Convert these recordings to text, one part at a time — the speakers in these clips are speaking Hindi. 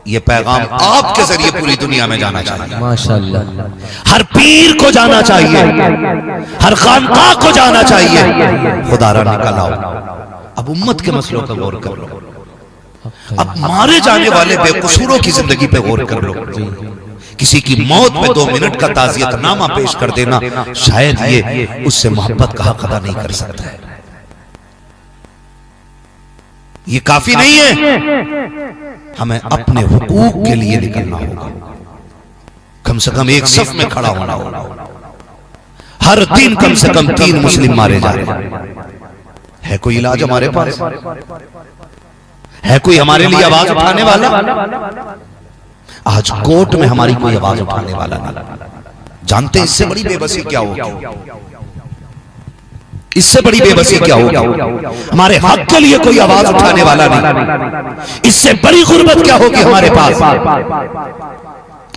ये पैगाम आपके जरिए पूरी दुनिया में जाना चाहिए। माशाअल्लाह। हर पीर को जाना चाहिए, हर खानकाह को जाना चाहिए। खुदा रा निकल आओ, अब उम्मत के मसलों पर गौर कर लो, अब मारे जाने वाले बेकसूरों की जिंदगी पे गौर कर लो। किसी की मौत पे 2 मिनट का ताज़ियतनामा पेश कर देना, शायद ये उससे मोहब्बत का हक अदा नहीं कर सकता है। ये काफी नहीं है, हमें अपने हुकूक के लिए निकलना होगा। कम से कम एक सफ में खड़ा होना होगा। हर दिन कम से कम 3 मुस्लिम मारे जा रहे हैं। है कोई इलाज हमारे पास? है कोई हमारे लिए आवाज उठाने वाला? आज कोर्ट में हमारी कोई आवाज उठाने वाला नहीं। जानते हैं इससे बड़ी बेबसी क्या होगी? इससे बड़ी बेबसी क्या होगी? हमारे हक के लिए कोई आवाज उठाने वाला नहीं। इससे बड़ी गुर्बत क्या होगी हमारे पास?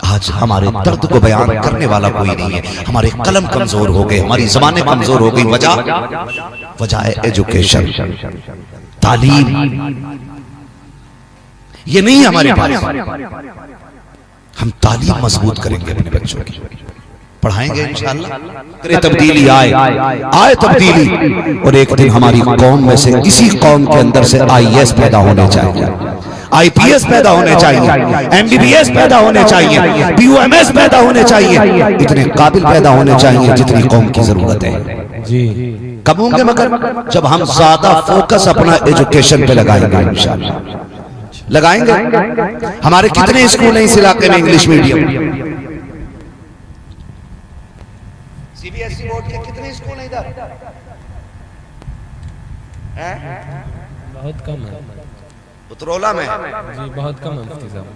आज हमारे दर्द को बयान करने वाला कोई नहीं है। हमारे कलम कमजोर हो गए, हमारी ज़बानें कमजोर हो गई। वजह है एजुकेशन, तालीम। ये नहीं है हमारे पास। हम तालीम मजबूत करेंगे अपने बच्चों की, पढ़ाएंगे इंशाअल्लाह। करे तब्दीली आए तब्दीली। और एक दिन हमारी कौम में से, किसी कौम के अंदर से IAS पैदा होने चाहिए, IPS पैदा होने चाहिए, MBBS पैदा होने चाहिए, PUMS पैदा होने चाहिए। इतने काबिल पैदा होने चाहिए जितनी कौम की जरूरत है जी। कब होंगे? मगर जब हम ज्यादा फोकस अपना एजुकेशन पे लगाएंगे इंशाअल्लाह। लगाएंगे। हमारे कितने स्कूल हैं इस इलाके में इंग्लिश मीडियम? CBSE बोर्ड के कितने स्कूल हैं इधर? बहुत कम है। उतरौला में जी बहुत कम है मुफ्ती साहब।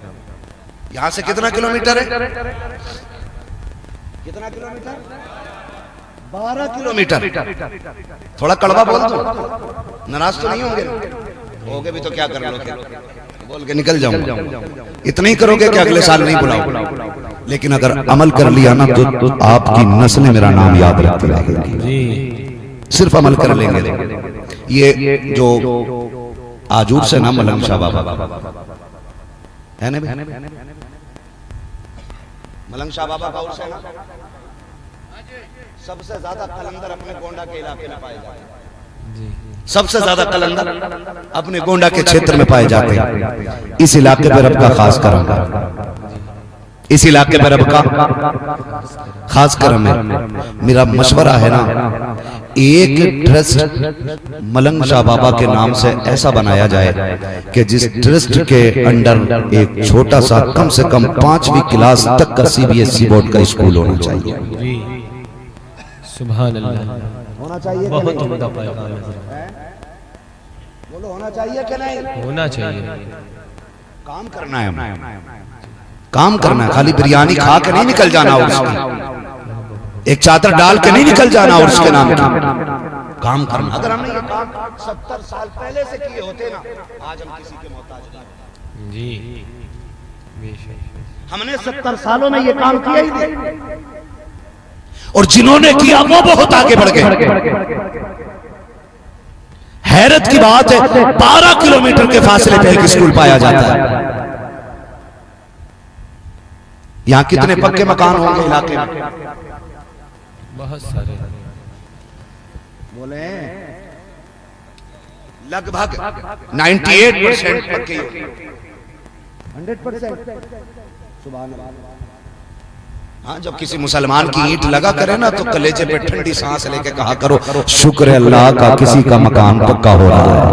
यहाँ से कितना किलोमीटर है? कितना किलोमीटर? 12 किलोमीटर। थोड़ा कड़वा बोल दो, नाराज तो नहीं होंगे भी तो क्या कर लोगे, बोल के निकल जाऊंगा। इतना ही करोगे कि अगले साल नहीं बुलाओ। लेकिन अगर अमल कर लिया ना तो आपकी नस्लें मेरा नाम याद रखती रहेगी। सिर्फ अमल कर लेंगे। ये जो आजूर से ना मलंग शाह बाबा है ना, मलंग शाह बाबा का उर्स है ना, सबसे ज्यादा कलंदर अपने गोंडा के इलाके में पाए जाते हैं। सबसे ज्यादा कलंदर अपने गोंडा के क्षेत्र में पाए जाते हैं। इस इलाके पर रब का खास करम है, इस इलाके पर रब का खास करम है। मेरा मशवरा है ना, एक ट्रस्ट मलंग शाह बाबा के नाम से ऐसा बनाया जाए कि जिस ट्रस्ट के अंडर एक छोटा सा कम से कम 5वीं क्लास तक का CBSE बोर्ड का स्कूल होना चाहिए। सुभान अल्लाह, होना चाहिए। बहुत उम्दा पैगाम है। बोलो होना चाहिए कि नहीं? होना चाहिए। काम करना है, काम करना है। खाली बिरयानी खा के नहीं निकल जाना, और उसकी एक चादर डाल के नहीं निकल जाना, और उसके नाम की काम करना। अगर हमने ये काम 70 साल पहले से किए होते ना, आज हम किसी के मोहताज नहीं जी। हमने 70 सालों में ये काम किया ही नहीं, और जिन्होंने किया वो बहुत आगे बढ़ गए। हैरत की बात है, 12 किलोमीटर के फासले पे एक स्कूल पाया जाता है। यहां कितने पक्के मकान होंगे इलाके में? बहुत सारे। बोले लगभग 98% पक्के, 100%। सुभान अल्लाह। हाँ, जब किसी मुसलमान की ईंट लगा करे ना तो कलेजे पे ठंडी सांस लेके कहा करो, शुक्र है अल्लाह का किसी का मकान पक्का हो रहा है।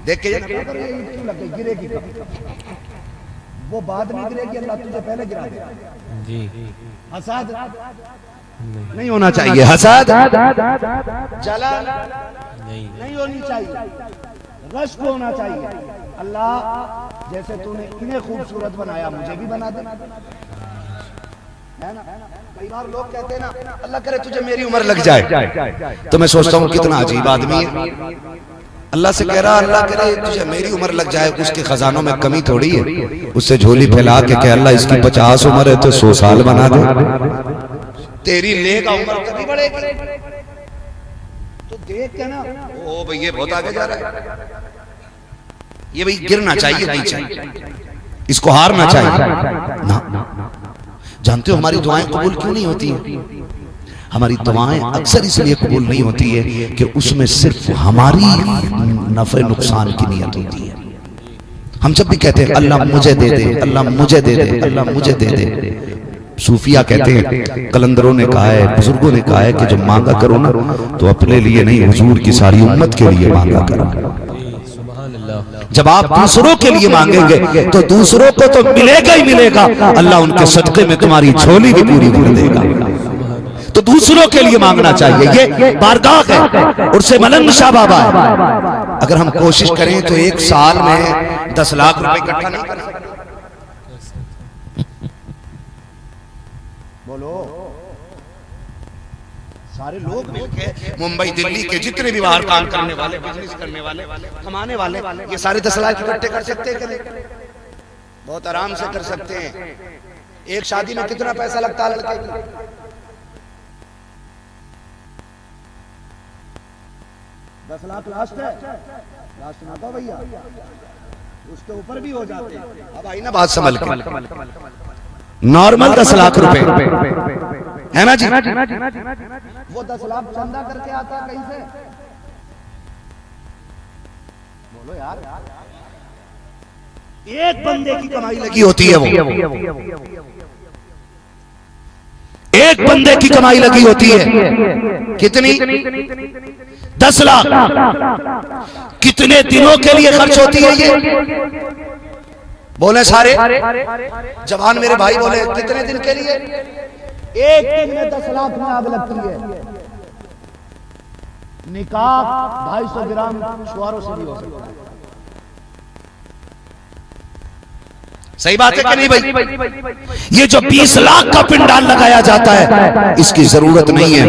देख के गिरेगी, वो बाद में गिरेगी, अल्लाह तुझे पहले गिरा देगा जी। हसद नहीं होना चाहिए, हसद जलन नहीं होनी चाहिए, रश्क होना चाहिए। अल्लाह जैसे तूने इन्हें खूबसूरत बनाया, मुझे भी बना दे, है ना। कई बार लोग कहते हैं ना, अल्लाह करे तुझे मेरी उम्र लग जाए, तो मैं सोचता हूँ कितना अजीब आदमी है। अल्लाह से कह रहा, अल्लाह करे तुझे मेरी उम्र लग जाए, उसके खजानों में कमी थोड़ी है। उससे झोली फैला के कह अल्लाह इसकी 50 उम्र है तो 100 साल बना दे, तेरी लेगा उम्र कभी बढ़ेगी। तो देख के ना, ओ भाई ये बहुत आगे जा रहा है, ये भाई गिरना चाहिए नीचे, इसको हारना चाहिए ना। जानते हो हमारी दुआएं कबूल क्यों नहीं होती है? हमारी दुआएं अक्सर इसलिए कबूल नहीं होती है कि उसमें सिर्फ हमारी नफे नुकसान की नीयत होती है। हम जब भी कहते हैं अल्लाह मुझे दे दे, अल्लाह मुझे दे दे, अल्लाह मुझे दे दे, सूफिया कहते हैं, कलंदरों ने कहा है, बुजुर्गों ने कहा है कि जब मांगा करो ना तो अपने लिए नहीं, हुजूर की सारी उम्मत के लिए मांगा करो। जब आप दूसरों के लिए मांगेंगे तो दूसरों को तो मिलेगा ही मिलेगा, अल्लाह उनके सदके में तुम्हारी झोली भी पूरी कर देगा। तो दूसरों के लिए मांगना चाहिए, ये बारगाह है, उर्से मलंग शाह बाबा है। अगर हम कोशिश करें तो एक साल में 10 लाख रुपए इकट्ठा नहीं कर सकते। बोलो, सारे लोग मिलके मुंबई दिल्ली के जितने भी बाहर काम करने वाले, बिजनेस करने वाले, कमाने वाले, ये सारे 10 लाख इकट्ठे कर सकते हैं कि नहीं? बहुत आराम से कर सकते हैं। एक शादी में कितना पैसा लगता है लड़के की? 10 लाख लास्ट है, लास्ट ना दो भैया, उसके ऊपर भी हो जाते हैं। अब आई ना बात संभल के, नॉर्मल 10 लाख रुपए है ना जी? वो 10 लाख चंदा करके आता है कहीं से? बोलो यार, एक बंदे की कमाई लगी होती है, वो एक बंदे की कमाई लगी होती है। कितनी? 10 लाख। कितने दिनों के लिए खर्च होती है ये? बोले सारे जवान मेरे भाई, बोले कितने दिन के लिए? एक दिन में 10 लाख में आग लगती है। निकाह 250 ग्राम शुआरों से भी हो सकता है। सही बात है कि नहीं भाई? ये जो 20 लाख का पिंडाल लगाया जाता है, इसकी जरूरत नहीं है।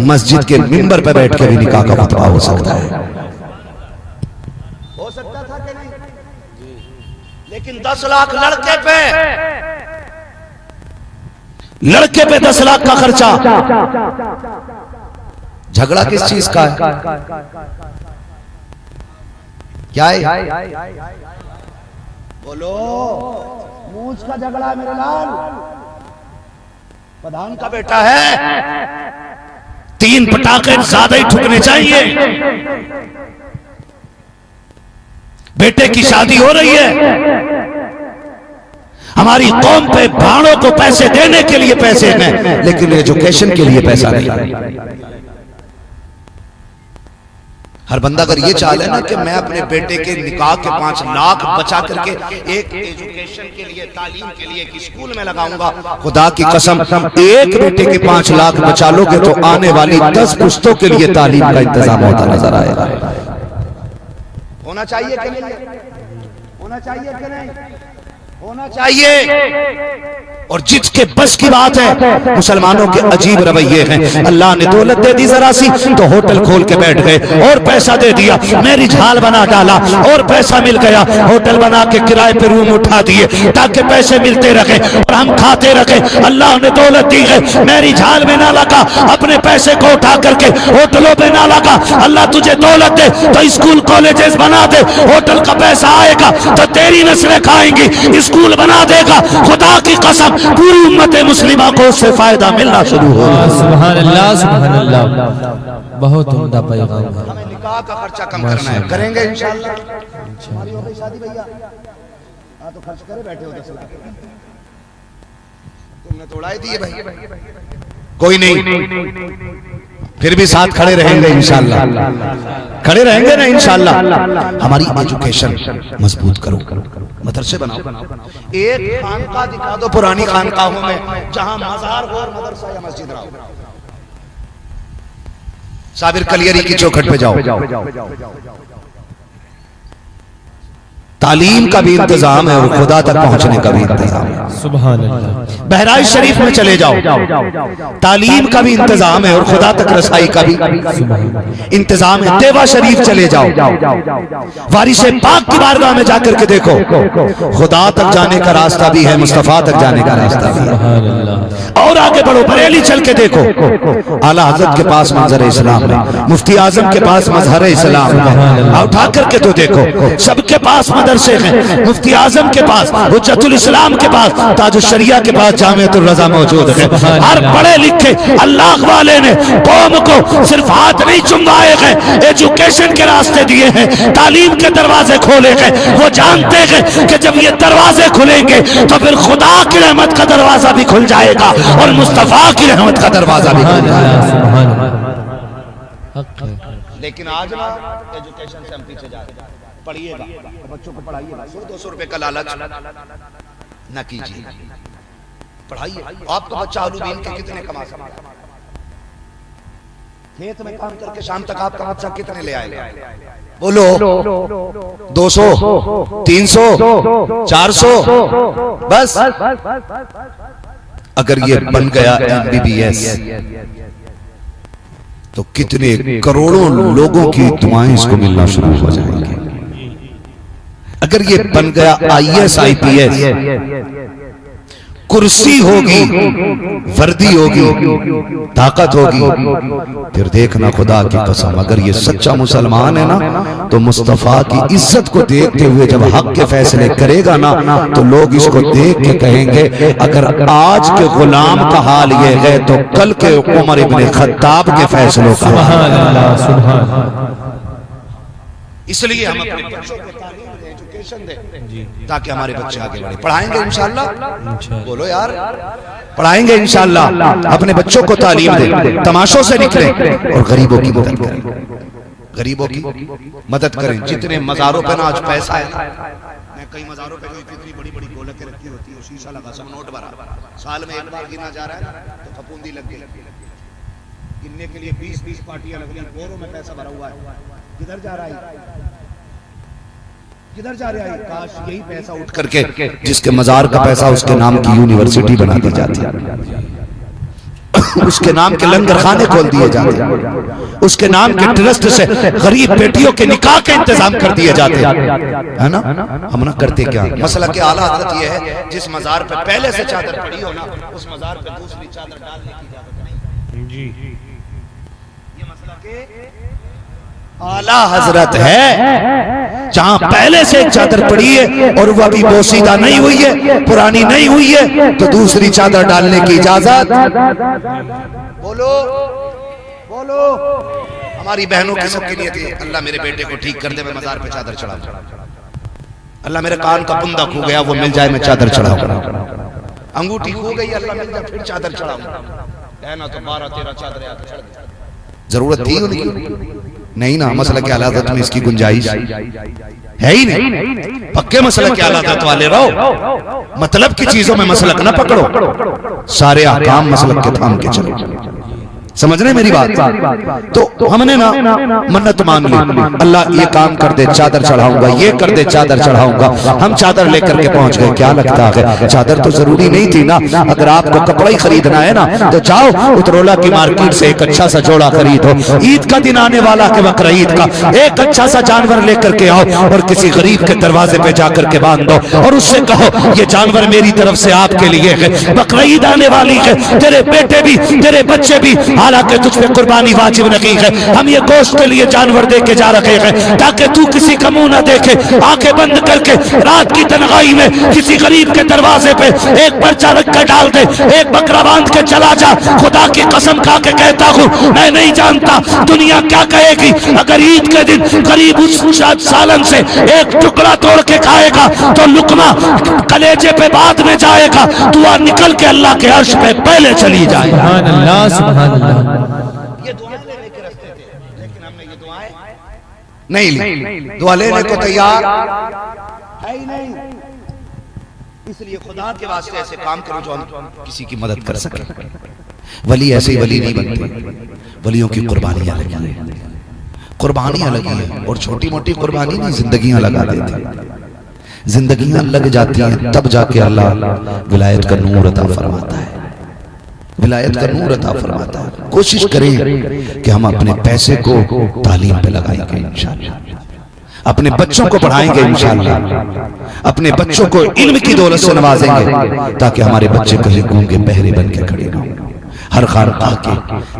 मस्जिद के मिंबर पर बैठ के भी निकाह का फतवा हो सकता है। हो सकता था कि नहीं? लेकिन 10 लाख लड़के पे 10 लाख का खर्चा। झगड़ा किस चीज का है? क्या है? बोलो, मूछ का झगड़ा है मेरे लाल। प्रधान का बेटा है, 3 पटाखे ज्यादा ही ठुकने चाहिए। बेटे की शादी हो रही है, हमारी कौम पे भाड़ों को पैसे देने के लिए पैसे हैं, लेकिन एजुकेशन के लिए पैसा नहीं। हर बंदा अगर ये चाह लेना कि मैं अपने बेटे के निकाह के 5 लाख बचा करके एक एजुकेशन के लिए, तालीम के लिए एक स्कूल में लगाऊंगा, खुदा की कसम एक बेटे के 5 लाख बचा लोगे तो आने वाली 10 पुश्तों के लिए तालीम का इंतजाम होता नजर आएगा। होना चाहिए कि नहीं? होना चाहिए कि नहीं? होना चाहिए। और जिसके बस की बात है, मुसलमानों के अजीब रवैये हैं। अल्लाह ने दौलत दे दी जरा सी तो होटल खोल के बैठ गए, और पैसा दे दिया, मैरिज हॉल बना डाला, और पैसा मिल गया, होटल बना के किराए पे रूम उठा दिए ताकि पैसे मिलते रहे और हम खाते रहे। अल्लाह ने दौलत दी है, मैरिज हॉल में ना लगा, अपने पैसे को उठा करके होटलों में ना लगा। अल्लाह तुझे दौलत दे तो स्कूल कॉलेजेस बना दे, होटल का पैसा आएगा तो तेरी नस्लें खाएंगी, स्कूल बना देगा। खुदा की कसम पूरी उम्मत मुस्लिमा को उससे फायदा मिलना शुरू हो। सुभान अल्लाह, सुभान अल्लाह, बहुत उम्दा पैगाम है। हमें निकाह का खर्चा कम करना है, करेंगे इंशाअल्लाह। हमारी हो गई शादी भैया, हाँ तो खर्च करे बैठे हो 10 लाख, तुमने तो उड़ा ही दिए भाई। कोई नहीं, फिर भी साथ खड़े रहेंगे इंशाअल्लाह, खड़े रहेंगे ना इंशाअल्लाह। हमारी एजुकेशन मजबूत करो, मदरसे बनाओ। एक खानका दिखा दो पुरानी खानकाहों में जहां मजार हो और मदरसा या मस्जिद रहो। साबिर कलियरी की चौखट पे जाओ, तालीम का भी इंतजाम है और खुदा तक पहुंचने का भी इंतजाम है। सुभान अल्लाह। बहराइच शरीफ में चले जाओ, तालीम का भी इंतजाम है और खुदा तक रसाई का भी इंतजाम है। देवा शरीफ चले जाओ, वारिसे पाक की बारगाह में जाकर के देखो, खुदा तक जाने का रास्ता भी है, मुस्तफा तक जाने का रास्ता भी है। और आगे बढ़ो, बरेली चल के देखो, आला हजरत के पास मंजर इस्लाम है, मुफ्ती आजम के पास मजहर इस्लाम है, उठा करके तो देखो, सबके पास मदरसे हैं। मुफ्ती आजम के पास, हुज्जतुल इस्लाम के पास, ताजुश शरिया के पास जामिअतुर रज़ा मौजूद है। हर पढ़े लिखे अल्लाह वाले ने कौम को सिर्फ हाथ नहीं चुमवाए हैं, एजुकेशन के रास्ते दिए हैं, तालीम के दरवाजे खोले हैं। वो जानते हैं कि जब ये दरवाजे खुलेंगे तो फिर खुदा की रहमत का दरवाजा भी खुल जाएगा और मुस्तफा की रहमत का दरवाजा भी खुल जाएगा। लेकिन आज ना एजुकेशन से हम पीछे जा रहे हैं। पढ़िएगा, बच्चों को पढ़ाइएगा, 100-200 रुपए का लालच न कीजिए, पढ़ाइए। आपका बच्चा आलूबीन के कितने कमा सकता है? खेत में काम करके शाम तक आपका बच्चा कितने ले आएगा? बोलो, 200, 300, 400, बस। अगर ये बन गया MBBS तो कितने करोड़ों लोगों की दुआएं इसको मिलना शुरू हो जाएंगी। अगर ये बन गया IAS IPS, कुर्सी होगी, वर्दी होगी, ताकत होगी, फिर देखना खुदा की कसम, अगर ये सच्चा मुसलमान है ना तो मुस्तफा की इज्जत को देखते हुए जब हक के फैसले करेगा ना तो लोग इसको देख के कहेंगे, अगर आज के गुलाम का हाल ये है तो कल के उमर इब्ने खत्ताब के फैसलों का हाल। इसलिए हम अपने बच्चों को तालीम दें, एजुकेशन दें, ताकि हमारे बच्चे आगे बढ़े। पढ़ाएंगे इंशाअल्लाह, बोलो यार, पढ़ाएंगे इंशाअल्लाह। अपने बच्चों को तालीम दें, तमाशों से निकलें और गरीबों की मदद करें, गरीबों की मदद करें। जितने मज़ारों पे ना आज पैसा है, मैं कई मज़ारों पे इतनी बड़ी बड़ी गोलकें रखी होती है, शीशा लगा, सब नोट भरा, साल में एक बार गिना जा रहा है तो फफूंदी लग गई। गिनने के लिए 20-20 पार्टियां लग रही, बोरों में पैसा भरा हुआ है, किधर जा रहा है, किधर जा रहा है? काश यही पैसा उठ करके जिसके मजार का पैसा उसके नाम की यूनिवर्सिटी बना दी जाती है, उसके नाम के लंगर खाने खोल दिए जाते हैं, उसके नाम के ट्रस्ट से गरीब बेटियों के निकाह के इंतजाम कर दिए जाते हैं, है ना? हम ना करते क्या? मसला के आला हज़रत ये है, जिस मजार पे पहले से चादर पड़ी हो ना, उस मजार पे दूसरी चादर डालने की इजाजत नहीं जी। ये मसला के आला हजरत है, जहां पहले से एक चादर पड़ी है और वह अभी बोसीदा नहीं हुई है, पुरानी नहीं हुई है, तो दूसरी चादर डालने की इजाजत। बोलो बोलो, हमारी बहनों की सबकी नियत है, अल्लाह मेरे बेटे को ठीक कर दे, मैं मजार पे चादर चढ़ाऊं। अल्लाह मेरे कान का बुंदा खो गया, वो मिल जाए, मैं चादर चढ़ाऊं। अंगूठी खो गई, अल्लाह मिल जाए, फिर चादर चढ़ाऊं। कहना तो 12-13 चादर जरूरत थी उनकी नहीं ना। मसला के हालात में इसकी गुंजाइश है ही नहीं। पक्के मसला के हालात वाले रहो, मतलब की चीजों में मसलक ना पकड़ो, सारे अहकाम मसलक के थाम के चलो। समझ रहे मेरी बात? तो हमने ना मन्नत मांग ली, अल्लाह ये काम कर दे, चादर चढ़ाऊंगा, ये कर दे, चादर चढ़ाऊंगा। हम चादर लेकर के पहुंच गए। क्या लगता है चादर तो जरूरी नहीं थी ना? अगर आपको कपड़ा ही खरीदना है ना तो जाओ उतरोला की मार्केट से एक अच्छा सा जोड़ा खरीदो। ईद का दिन आने वाला के बकरा ईद का एक अच्छा सा जानवर लेकर के आओ और किसी गरीब के दरवाजे पे जाकर के बांध दो और उससे कहो ये जानवर मेरी तरफ से आपके लिए है, बकरा ईद आने वाली है, तेरे बेटे भी तेरे बच्चे भी, हालांकि तुझ पे कुर्बानी वाजिब नहीं है, हम ये गोश्त के लिए जानवर दे के जा रहे हैं ताकि तू किसी का मुंह ना देखे। आंखें बंद करके रात की तन्हाई में किसी गरीब के दरवाजे पे एक पर्चा रख कर डाल दे, एक बकरा बांध के चला जा। खुदा की कसम खा के कहता हूँ, मैं नहीं जानता दुनिया क्या कहेगी अगर ईद के दिन गरीब उस सालन से एक टुकड़ा तोड़ के खाएगा तो लुकमा कलेजे पे बाद में जाएगा, दुआ निकल के अल्लाह के अर्श पे पहले चली जाएगा। सुभान अल्लाह, सुभान अल्लाह। ये दुआएं लेने के रास्ते थे, लेकिन हमने ये दुआएं नहीं ली। दुआ लेने को तैयार है ही नहीं। इसलिए खुदा के वास्ते ऐसे काम करो जो हम किसी की मदद कर सके। वली ऐसे ही वली नहीं बनते, वलियों की कुर्बानियां लगी है, कुर्बानियां लगी है, और छोटी मोटी कुर्बानी नहीं, जिंदगियां लगा देते। जिंदगियां लग जाती हैं, तब जाके अल्लाह विलायत का नूर अता फरमाता है, विलायत का नूर अता फरमाता है। कोशिश करें कि हम अपने पैसे को तालीम पे लगाएंगे इंशाअल्लाह, अपने बच्चों को पढ़ाएंगे इंशाअल्लाह, अपने बच्चों को इल्म की दौलत से नवाजेंगे ताकि हमारे बच्चे कहीं गूंगे बहरे बन के खड़े ना हों। हर खानकाह के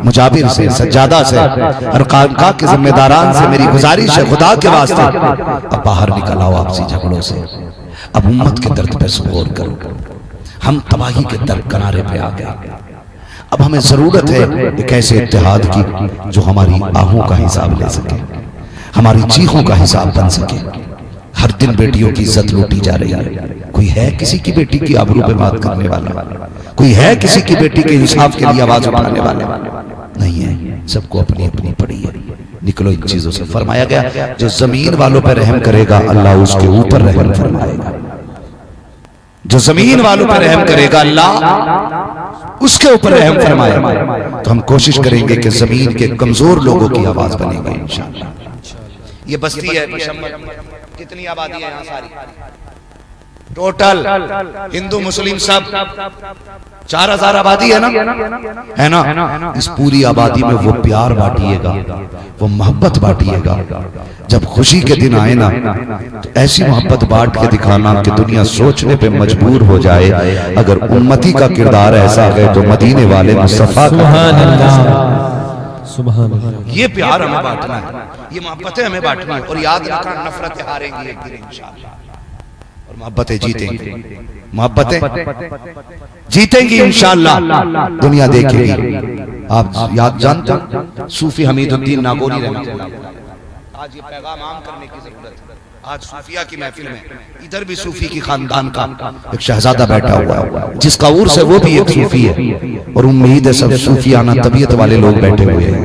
मुजाबिर से, सज्जादा से, हर खानकाह के जिम्मेदारान से मेरी गुजारिश है, खुदा के वास्ते अब बाहर निकल आओ आपसी झगड़ों से, अब उम्मत के दर्द पे सुगौर करो। हम तबाही के दर्द किनारे पे आ गए, अब हमें जरूरत है एक ऐसे इत्तेहाद की जो हमारी आहों का हिसाब ले सके, हमारी चीखों का हिसाब बन सके। हर दिन बेटियों की इज्जत लूटी जा रही है, कोई है किसी की बेटी की आबरू पे बात करने वाला? कोई है किसी की बेटी के इंसाफ के लिए आवाज उठाने वाला? नहीं है, सबको अपनी अपनी पड़ी है। निकलो इन चीजों से। फरमाया गया जो जमीन वालों पर रहम करेगा अल्लाह उसके ऊपर रहम फरमाएगा, जो जमीन वालों पर रहम करेगा अल्लाह उसके ऊपर रहम फरमाएगा। तो हम कोशिश करेंगे कि जमीन के कमजोर लोगों की आवाज बनेगी इंशाअल्लाह। ये बस्ती है कितनी आबादी है यहाँ सारी टोटल हिंदू मुस्लिम सब 4000 आबादी है ना? इस पूरी आबादी में वो प्यार बांटिएगा, वो मोहब्बत बांटिएगा। जब खुशी के दिन आए ना तो ऐसी मोहब्बत बांट के दिखाना कि दुनिया सोचने पे मजबूर हो जाए अगर उम्मती का किरदार ऐसा है तो मदीने वाले मुस्तफा ये प्यार हमें बांटना है, ये मोहब्बतें हमें बांटनी है। और याद रखना नफरतें हारेंगी एक दिन इंशाअल्लाह और मोहब्बतें जीतेंगी, मोहब्बतें जीतेंगी इंशाअल्लाह, दुनिया देखेगी। आप याद जानते हो सूफी हमीदुद्दीन नागौरी रहमतुल्लाह, आज ये पैगाम आम करने की जरूरत है। आज सूफिया की महफिल में इधर भी सूफी की खानदान का एक शहजादा बैठा हुआ है जिसका उर्स है, वो भी एक सूफी है और उम्मीद है सब सूफियाना तबीयत वाले लोग बैठे हुए हैं,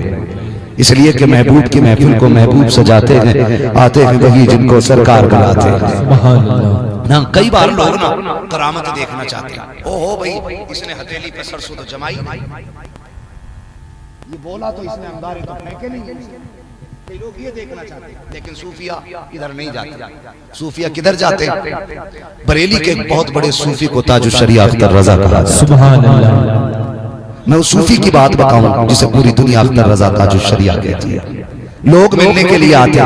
इसलिए कि महबूब की महफिल को महबूब सजाते हैं, आते हैं वही जिनको सरकार बुलाते हैं ना। कई बार लोग ना करामत देखना चाहते हैं, ओहो भाई इसने हथेली पे सरसों तो जमाई, ये बोला तो इसने अंगारे तो फेंके नहीं, कई लोग ये देखना चाहते हैं। लेकिन सूफिया इधर नहीं जाते। सूफिया किधर जाते हैं? बरेली के एक बहुत बड़े सूफी को ताजुश शरिया अख्तर रजा कहा जाता है। सुभान अल्लाह। मैं उस सूफी की बात बताऊं जिसे पूरी दुनिया अख्तर रजा ताजुश शरिया कहती है। लोग मिलने के लिए आते,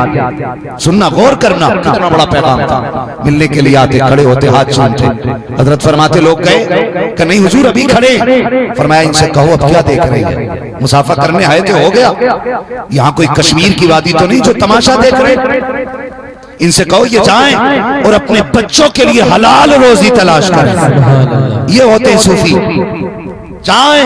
सुनना गौर करना कितना बड़ा पैगाम था। मिलने के लिए आते, खड़े होते, हाथ चूमते। हजरत फरमाते लोग गए कि नहीं हुजूर अभी खड़े। फरमाया इनसे कहो अब क्या देख रहे हैं, मुसाफा करने आए थे हो गया, यहाँ कोई कश्मीर की वादी तो नहीं जो तमाशा देख रहे। इनसे कहो ये जाएं और अपने बच्चों के लिए हलाल रोजी तलाश करें। ये होते हैं सूफी, जाएं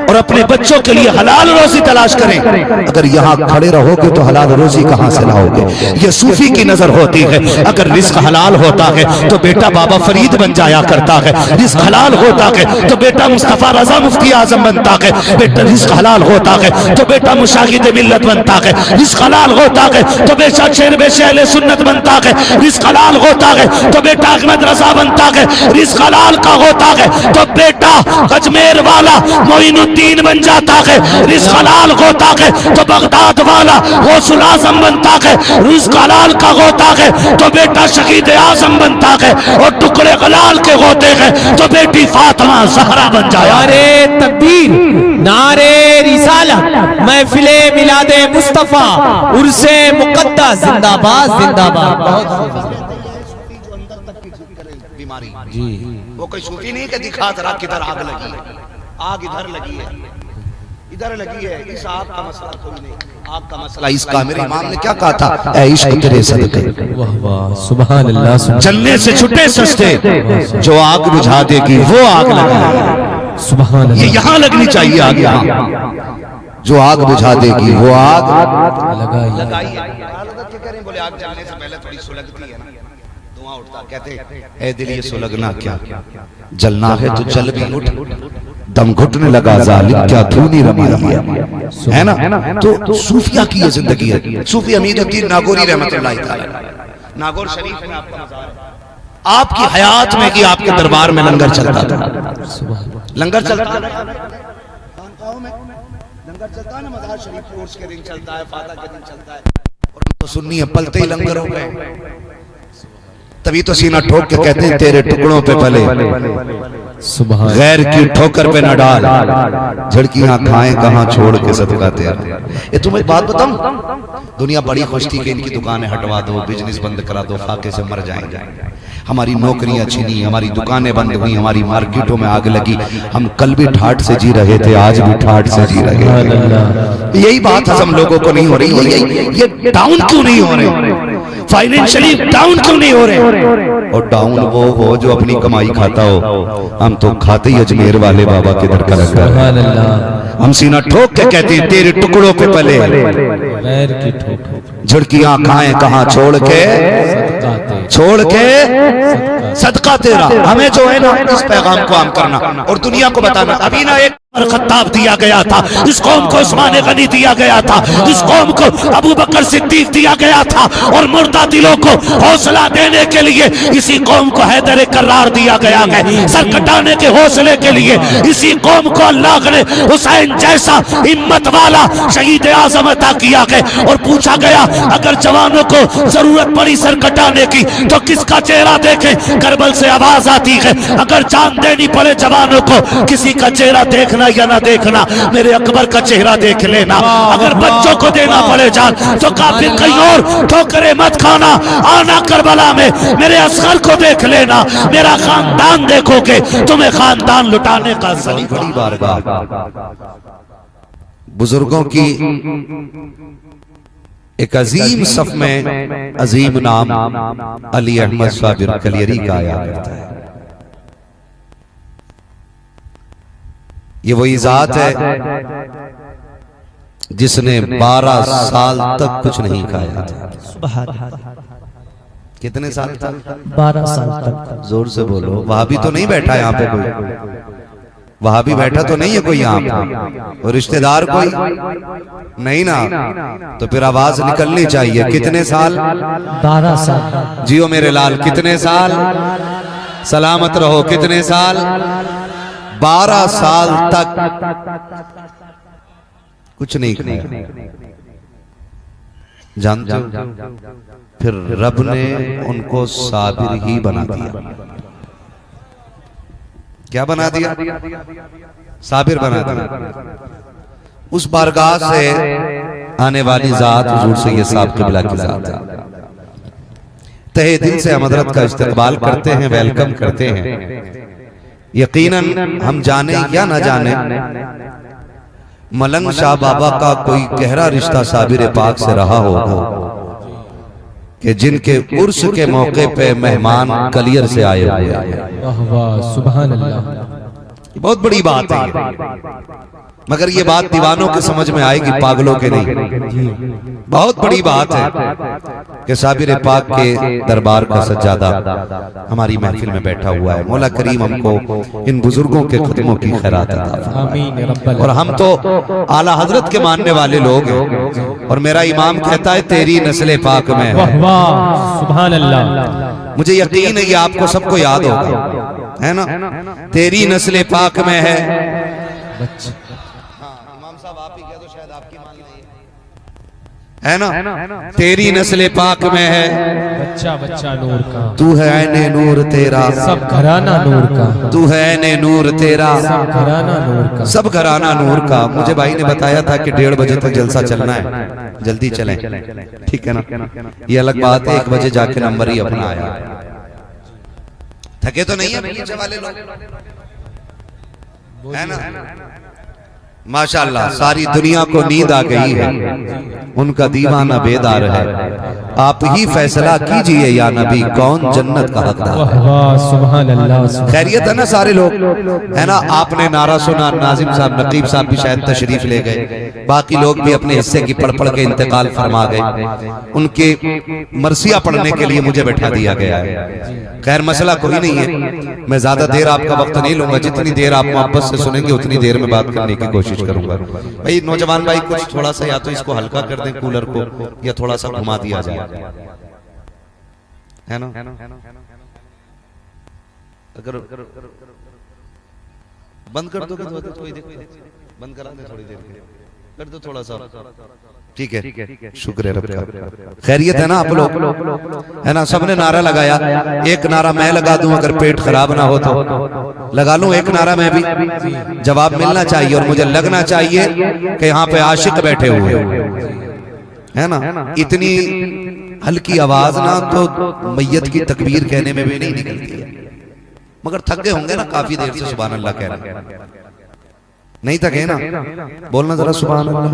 और अपने बच्चों के लिए हलाल रोजी तलाश करें। अगर यहाँ खड़े रहोगे तो हलाल रोजी कहाँ से लाओगे? ये सूफी की नजर होती है। अगर रिस्क हलाल होता है तो बेटा बाबा फरीद बन जाया करता है, रिस्क हलाल होता है तो बेटा मुस्तफा रजा मुफ्ती आजम बनता है, बेटा रिस्क हलाल होता है तो बेटा मुशाहिद मिल्लत बनता है, रिस्क हलाल होता है तो बेटा शेर बेशे अहले सुन्नत बनता है, रिस्क हलाल होता है तो बेटा अहमद रजा बनता है, रिस्क हलाल का होता है तो बेटा अजमेर वाला मोइनुद्दीन बन जाता है, रिस्क हलाल होता है तो बगदाद वाला गौसुल आजम बनता है, रिस्क हलाल का होता है तो बेटा शहीद आजम बनता है, और टुकड़े हलाल के होते हैं तो बेटी फातिमा ज़हरा बन जाए। नारे तकबीर, नारे रिसालत, महफिले मिलादे मुस्तफा, उर्से मुक़द्दस जिंदाबाद जिंदाबाद। बीमारी जी, वो कोई सूफी नहीं कि दिखा रहा किधर आग लगी है, आग इधर लगी है, इधर लगी है। इस आग का मसला कोई नहीं, आग का मसला इसका। मेरे इमाम ने क्या कहा था? ऐ इश्क तेरे सदके, वाह वाह सुभान अल्लाह, जलने से छुटे सस्ते, जो आग बुझा देगी वो आग लगी। सुभान अल्लाह, ये यहाँ लगनी चाहिए आग, यहाँ जो आग बुझा देगी वो आग लगाइए। बोले आग जलने से पहले थोड़ी सुलगती है ना, धुआं उठता, कहते ऐ दिल ये सुलगना क्या, जलना है तो जल भी उठ, दम घुटने लगा जालिम क्या धूनी रमाई है ना। तो सूफिया की ये जिंदगी है। सूफी हमीदुद्दीन नागौरी रहमतुल्लाह तआला, नागौर शरीफ में आपका मज़ार है। आपकी हयात में कि आपके दरबार में लंगर चलता था, लंगर चलता है खानकाहों में, लंगर चलता है ना, मज़ार शरीफ कोर्स के दिन चलता है, फादा के दिन चलता है। और हम तो सुन्नी है, पलते ही लंगर हो गए, तभी तो सीना ठोक के कहते हैं तेरे टुकड़ों पे पले, गैर की ठोकर पे न डाल, झड़कियां खाएं कहां छोड़ के सदका तेरा। ये तुम्हें बात बताऊं, दुनिया बड़ी खुश थी कि इनकी दुकानें हटवा दो, बिजनेस बंद करा दो, फाके से मर जाएंगे। हमारी नौकरियां छीनी, हमारी दुकानें बंद हुई, हमारी मार्केटों में आग लगी। हम कल भी ठाठ से जी रहे थे, आज भी ठाठ से जी रहे हैं। यही बात हम लोगों को नहीं हो रही, ये डाउन क्यों नहीं हो रहे, फाइनेंशियली डाउन क्यों नहीं हो रहे। और डाउन वो हो जो अपनी कमाई खाता हो। हम तो खाते ही अजमेर वाले बाबा के दर का लंगर। हम सीना ठोक के कहते हैं तेरे टुकड़ों पे पले, गैर की ठोकर झुड़कियां खाएं कहां छोड़ के सदका तेरा। हमें जो है ना इस पैगाम को आम करना और दुनिया को बताना। अभी ना एक खत्ताब दिया गया था, इस कौम को उस्मान गनी दिया गया था, इस कौम को अबू बकर सिद्दीक दिया गया था, और मुर्दा दिलों को हौसला देने के लिए इसी कौम को हैदर कर्रार दिया गया है। सर कटाने के हौसले के लिए इसी कौम को अल्लाह ने हुसैन जैसा हिम्मत वाला शहीद आजम अता किया है। और पूछा गया अगर जवानों को जरूरत पड़ी सर कटाने की तो किसका चेहरा देखें, करबल से आवाज आती है अगर जान देनी पड़े जवानों को, किसी का चेहरा देखना या ना देखना, मेरे अकबर का चेहरा देख लेना। अगर बच्चों को देना पड़े जान तो काफिर कहीं और ठोकरे मत खाना, आना करबला में मेरे असगर को देख लेना। मेरा खानदान देखोगे तुम्हें खानदान लुटाने का बड़ी बारगाह। बुजुर्गों की एक अजीम सफ में अजीम नाम अली अहमद साबिर कलियरी का आया करता है। ये वही जात है जिसने 12 साल तक कुछ नहीं खाया था। कितने साल तक? 12 साल तक। जोर से बोलो। वहां भी तो नहीं बैठा यहाँ पे कोई, वहां भी बैठा तो नहीं है कोई यहाँ पे, और रिश्तेदार कोई नहीं ना, तो फिर आवाज निकलनी चाहिए। कितने साल? 12 साल। जियो मेरे लाल। कितने साल? सलामत रहो। कितने साल? 12 साल तक कुछ नहीं खाया। जानते हो फिर रब ने उनको साबिर ही बना दिया। क्या बना दिया? साबिर बना दिया। उस बारगाह से आने वाली जात हुजूर से ये साहब क़िबला की जात है। तहे दिल से हम हज़रत का इस्तकबाल करते हैं, वेलकम करते हैं। यकीनन हम जाने या ना जाने मलंग शाह बाबा का कोई गहरा रिश्ता साबिर पाक से रहा होगा कि जिनके उर्स के मौके पे मेहमान कलियर से आए हुए हैं। सुभान अल्लाह। बहुत बड़ी बात है, मगर ये बात दीवानों के समझ में आएगी, पागलों के नहीं। बहुत बड़ी बात है कि साबिर पाक के दरबार का सज्जादा हमारी महफिल में बैठा हुआ है। मौला करीम हमको इन बुजुर्गों के कदमों की खैरात अता फरमाए। और हम तो आला हजरत के मानने वाले लोग हैं, और मेरा इमाम कहता है तेरी नस्ल पाक में है। सुभान अल्लाह। मुझे यकीन है ये आपको सबको याद होगा, है ना? तेरी नस्ल पाक में है। इमाम साहब आप ही कह दो, शायद आपकी मान है ना? तेरी नस्ल पाक में है बच्चा बच्चा नूर का, तू है ऐने नूर तेरा, सब घराना नूर का, तू है ऐने नूर तेरा, सब घराना नूर का, सब घराना नूर का। मुझे भाई ने बताया था कि 1:30 बजे तक जलसा चलना है, जल्दी चलें, ठीक है ना? ये अलग बात है, 1 बजे जाके नंबर ही अपना आया। थके तो नहीं है पीछे वाले लोग, है ना? माशाअल्लाह सारी दुनिया को नींद आ गई है, उनका दीवाना बेदार है। आप ही फैसला कीजिए या नबी, कौन जन्नत का हकदार है। सुभान अल्लाह। खैरियत है ना सारे लोग, है ना? आपने नारा सुना, नाजिम साहब नकीब साहब भी शायद तशरीफ ले गए, बाकी लोग भी अपने हिस्से की पढ़ पढ़ के इंतकाल फरमा गए। उनके मरसिया पढ़ने के लिए मुझे बैठा दिया गया है। खैर मसला कोई नहीं है, मैं ज्यादा देर आपका वक्त नहीं लूंगा। जितनी देर आप मोहब्बत से सुनेंगे उतनी देर में बात करने की कोशिश करूंगा। भाई नौजवान भाई कुछ थोड़ा सा या तो इसको हल्का कर दें कूलर को, या थोड़ा सा घुमा दिया जाए, है ना? अगर बंद कर दो तो कोई बंद करा दे थोड़ी देर के लिए। कर दो थोड़ा सा, ठीक है, शुक्र है रब का। खैरियत है ना आप लोग, है ना? सबने नारा लगाया, एक नारा मैं लगा दूं अगर पेट खराब ना हो तो, लगा लूं एक नारा मैं भी। जवाब मिलना चाहिए और मुझे लगना चाहिए कि यहाँ पे आशिक बैठे हुए है ना। इतनी हल्की आवाज ना तो मैयत की तकबीर कहने में भी नहीं निकलती है, मगर थक गए होंगे ना काफी देर से सुभान अल्लाह कह रहे हैं, नहीं थके ना? बोलना जरा सुभान अल्लाह।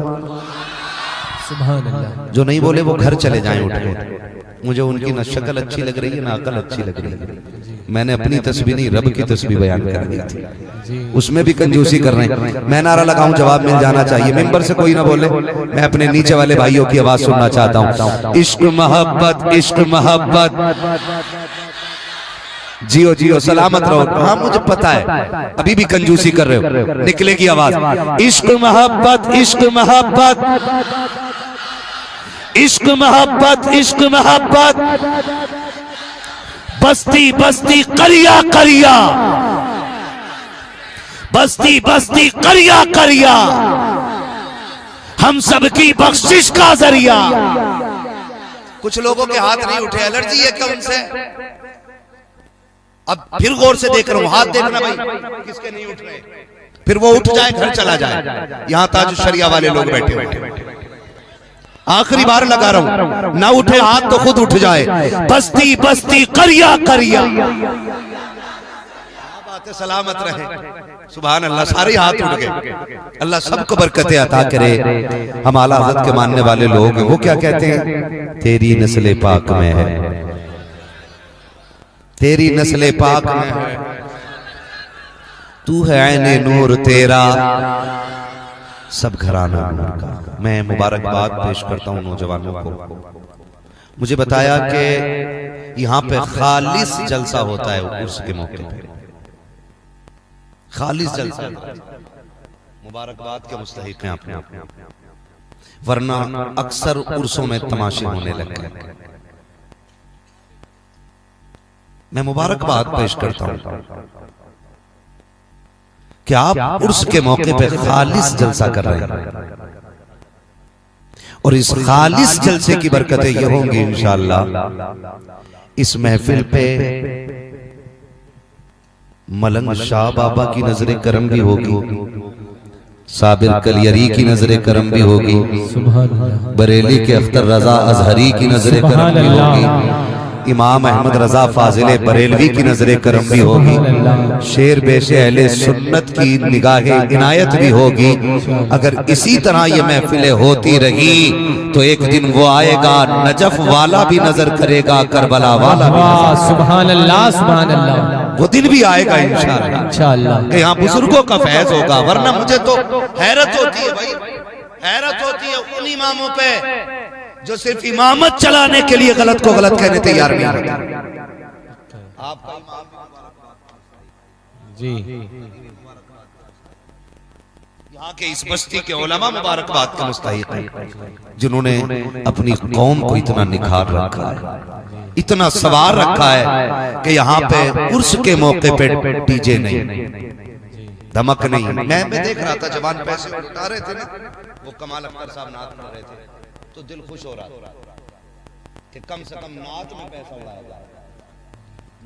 सुभान अल्लाह। जो नहीं बोले वो घर चले जाएं उठ के। मुझे उनकी न शक्ल अच्छी लग रही है ना अकल अच्छी लग रही है। मैंने अपनी तस्बीह नहीं रब की तस्बीह बयान कर दी थी, उसमें भी कंजूसी कर रहे हैं। मैं नारा लगाऊं जवाब मिल जाना चाहिए। मिंबर से कोई ना बोले, मैं अपने नीचे वाले भाइयों की आवाज सुनना चाहता हूँ। इश्क मोहब्बत, इश्क मोहब्बत, जियो जियो सलामत रहो। हाँ मुझे पता है अभी भी कंजूसी कर रहे हो, निकलेगी आवाज। इश्क मोहब्बत, इश्क मोहब्बत, इश्क मोहब्बत, इश्क मोहब्बत, बस्ती बस्ती करिया करिया, बस्ती बस्ती करिया करिया, हम सबकी बख्शिश का जरिया। कुछ लोगों के हाथ नहीं उठे, एलर्जी है क्या उनसे? अब फिर गौर से देख रहा हूं, हाथ देखना भाई किसके नहीं उठ रहे, फिर वो उठ जाए घर चला जाए। यहां ताज शरिया वाले लोग बैठे हुए, आखिरी बार लगा रहा हूं, ना उठे हाथ तो खुद उठ जाए। बस्ती बस्ती करिया करिया, बातें सलामत रहे। सुभान अल्लाह, सारे हाथ उठ गए। अल्लाह सबको बरकतें अता करे। हम आला हज़रत के मानने वाले लोग, वो क्या कहते हैं? तेरी नस्ल पाक में है, तेरी नस्ल पाक में है, तू है ऐने नूर तेरा, सब घराना नूर का। मैं मुबारकबाद पेश करता हूं नौजवानों को। मुझे बताया कि यहाँ पे खालिस जलसा होता है उर्स के मौके पे, खालिस जलसा। मुबारकबाद के मुस्तहिक हैं आप, वरना अक्सर उर्सों में तमाशे होने लग गए। मैं मुबारकबाद पेश करता हूं कि आप उर्स के मौके पे खालिस जलसा कर रहे हैं, और इस खालिस जलसे की बरकतें ये होंगी इंशाअल्लाह। इस महफिल पे मलंग शाह बाबा की नजर करम भी होगी, साबिर कलियरी की नजर करम भी होगी, बरेली के अख्तर रजा अजहरी की नजर करम भी होगी, इमाम अहमद रजा फाजिले बरेलवी की नजर करम भी होगी, शेर बेशे अहले सुन्नत की निगाहे इनायत भी होगी। अगर इसी तरह ये महफिलें होती रही तो एक दिन वो आएगा, नजफ वाला भी नजर करेगा, करबला वाला भी। सुभान अल्लाह, सुभान अल्लाह। वो दिन भी आएगा इंशाअल्लाह कि यहाँ बुजुर्गों का फैज होगा। वरना मुझे तो हैरत होती है भाई, हैरत होती है उन इमामों पे जो सिर्फ इमामत चलाने के लिए गलत को गलत कहने तैयार नहीं होते। आपका इमाम जी, यहाँ के इस बस्ती के उलमा मुबारकबाद के मुस्तहिक हैं, जिन्होंने अपनी कौम को इतना निखार रखा है, इतना सवार रखा है कि यहाँ पे उर्स के मौके पे डीजे नहीं, धमक नहीं। मैं देख रहा था जवान पैसे उठा रहे थे ना, वो कमाल अख्तर साहब नात कर रहे थे, तो दिल खुश हो रहा था कि कम से कम नात में पैसा उड़ाया जाए,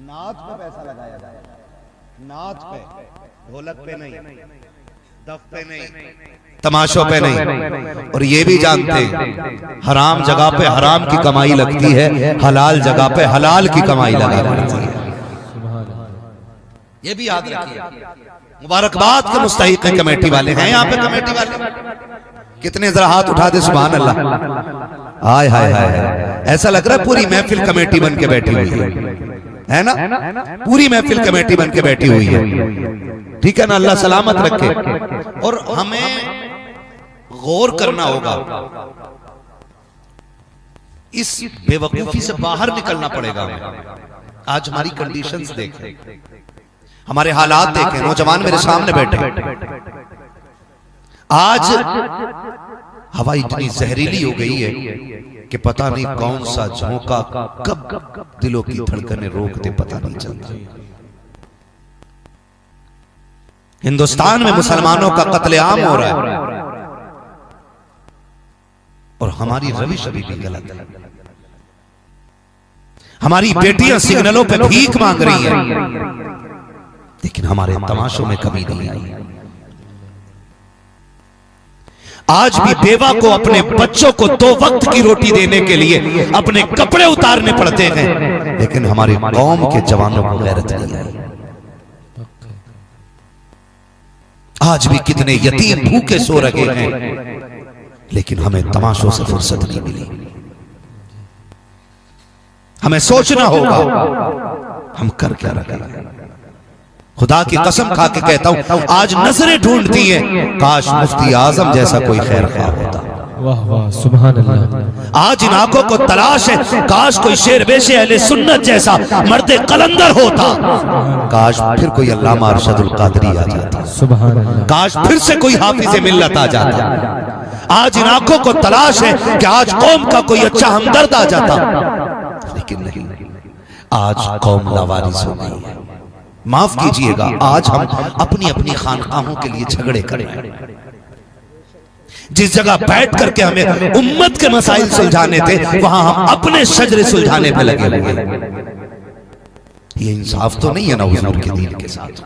नात पे पैसा लगाया जाए, नात पे, ढोलक पे नहीं, दफ पे नहीं, तमाशों पे नहीं। और ये भी जानते हैं हराम जगह पे हराम की कमाई लगती है, हलाल जगह पे हलाल की कमाई लगा लगती है। ये भी याद रखिए। मुबारकबाद के मुस्तहिक हैं कमेटी वाले, हैं यहाँ पे कमेटी वाले कितने? जरा हाथ उठा दे सुभान अल्लाह। हाय हाय हाय, ऐसा लग रहा है पूरी महफिल कमेटी बन के बैठी हुई है ना, पूरी महफिल कमेटी बन के बैठी हुई है। ठीक है ना, अल्लाह सलामत रखे। और हमें गौर करना होगा, इस बेवकूफी से बाहर निकलना पड़ेगा हमें। आज हमारी कंडीशंस देखें, हमारे हालात देखें। नौजवान मेरे सामने बैठे, आज हवा इतनी जहरीली हो गई है कि पता नहीं कौन सा झोंका कब दिलों की धड़कनें रोक दे, पता नहीं चलता। हिंदुस्तान में मुसलमानों का कत्लेआम हो रहा है, और हमारी रविश अभी भी गलत है। हमारी बेटियां सिग्नलों पे भीख मांग रही हैं, लेकिन हमारे तमाशों में कमी नहीं आई। आज भी बेवा को अपने बच्चों को 2 वक्त की रोटी देने के लिए अपने कपड़े उतारने पड़ते हैं, लेकिन हमारी कौम के जवानों को गैरत नहीं आई। आज भी कितने यतीम भूखे सो रहे हैं, लेकिन हमें तमाशों से फुर्सत नहीं मिली। हमें सोचना होगा हम कर क्या रहे हैं। खुदा की कसम खा के कहता हूं, आज नजरें ढूंढती हैं, काश मुफ्ती आजम जैसा कोई खैर खा होता। वाह वाह सुभान अल्लाह। आज इन आंखों को तलाश है, काश कोई शेर बेशे अहले सुन्नत जैसा मर्दे कलंदर होता। काश फिर कोई अल्लामा अरशदुल कादरी आ जाता। सुभान अल्लाह। काश फिर से कोई हाफिज़े मिल्लत आ जाता। आज इन आंखों को तलाश है कि आज कौम का कोई अच्छा हमदर्द आ जाता, लेकिन नहीं, आज कौम लावारिस हो गई है। माफ कीजिएगा, आज हम अपनी अपनी खानकाहों के लिए झगड़े कर रहे हैं। जिस जगह बैठ करके हमें उम्मत के मसाइल सुलझाने थे, वहां हम अपने शजरे सुलझाने पे लगे हुए हैं। ये इंसाफ तो नहीं है ना हुजूर के दीन के साथ।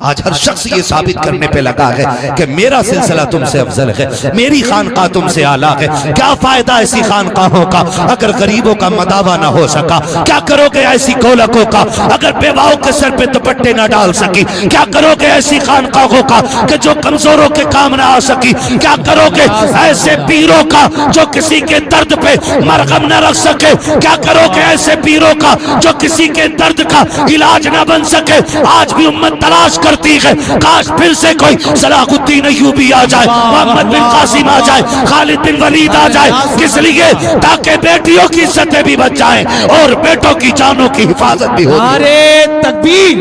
आज हर शख्स ये साबित करने पे लगा है कि मेरा सिलसिला तुमसे अफजल है, मेरी खानका तुमसे आला है। क्या फायदा ऐसी खानकाहों का अगर गरीबों का मदावा ना हो सका? क्या करोगे ऐसी गोलकों का अगर बेवाओं के सर पे दुपट्टे ना डाल सकी? क्या करोगे ऐसी खानकाहों का कि जो कमजोरों के काम ना आ सकी? क्या करोगे ऐसे पीरों का जो किसी के दर्द पे मरहम न रख सके? क्या करोगे ऐसे पीरों का जो किसी के दर्द का इलाज न बन सके? आज भी उम्मत तलाश करती है, काश फिर से कोई सलाहुद्दीन अय्यूबी आ जाए, मोहम्मद बिन कासिम आ जाए, खालिद बिन वलीद आ जाए। किस लिए? ताकि बेटियों की इज्जतें भी बच जाएं और बेटों की जानों की हिफाजत भी हो। नारे तकबीर,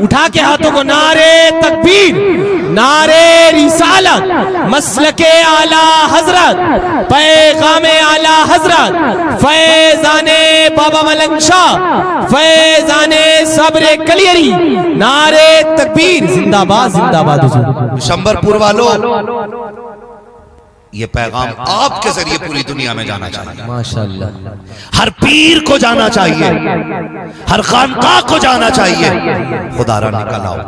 उठा के हाथों को, नारे तकबीर, नारे रिसालत, मसलके आला हजरत, पैगामे आला हजरत, फैजाने बाबा मलंग शाह, फैजाने सब्रे कलियरी, नारे तकबीर, जिंदाबाद जिंदाबाद। शंबरपुर वालों, ये पैगाम आपके जरिए पूरी दुनिया में जाना चाहिए। माशाअल्लाह। हर पीर को जाना चाहिए, हर खानका को जाना चाहिए। खुदा रा निकल आओ,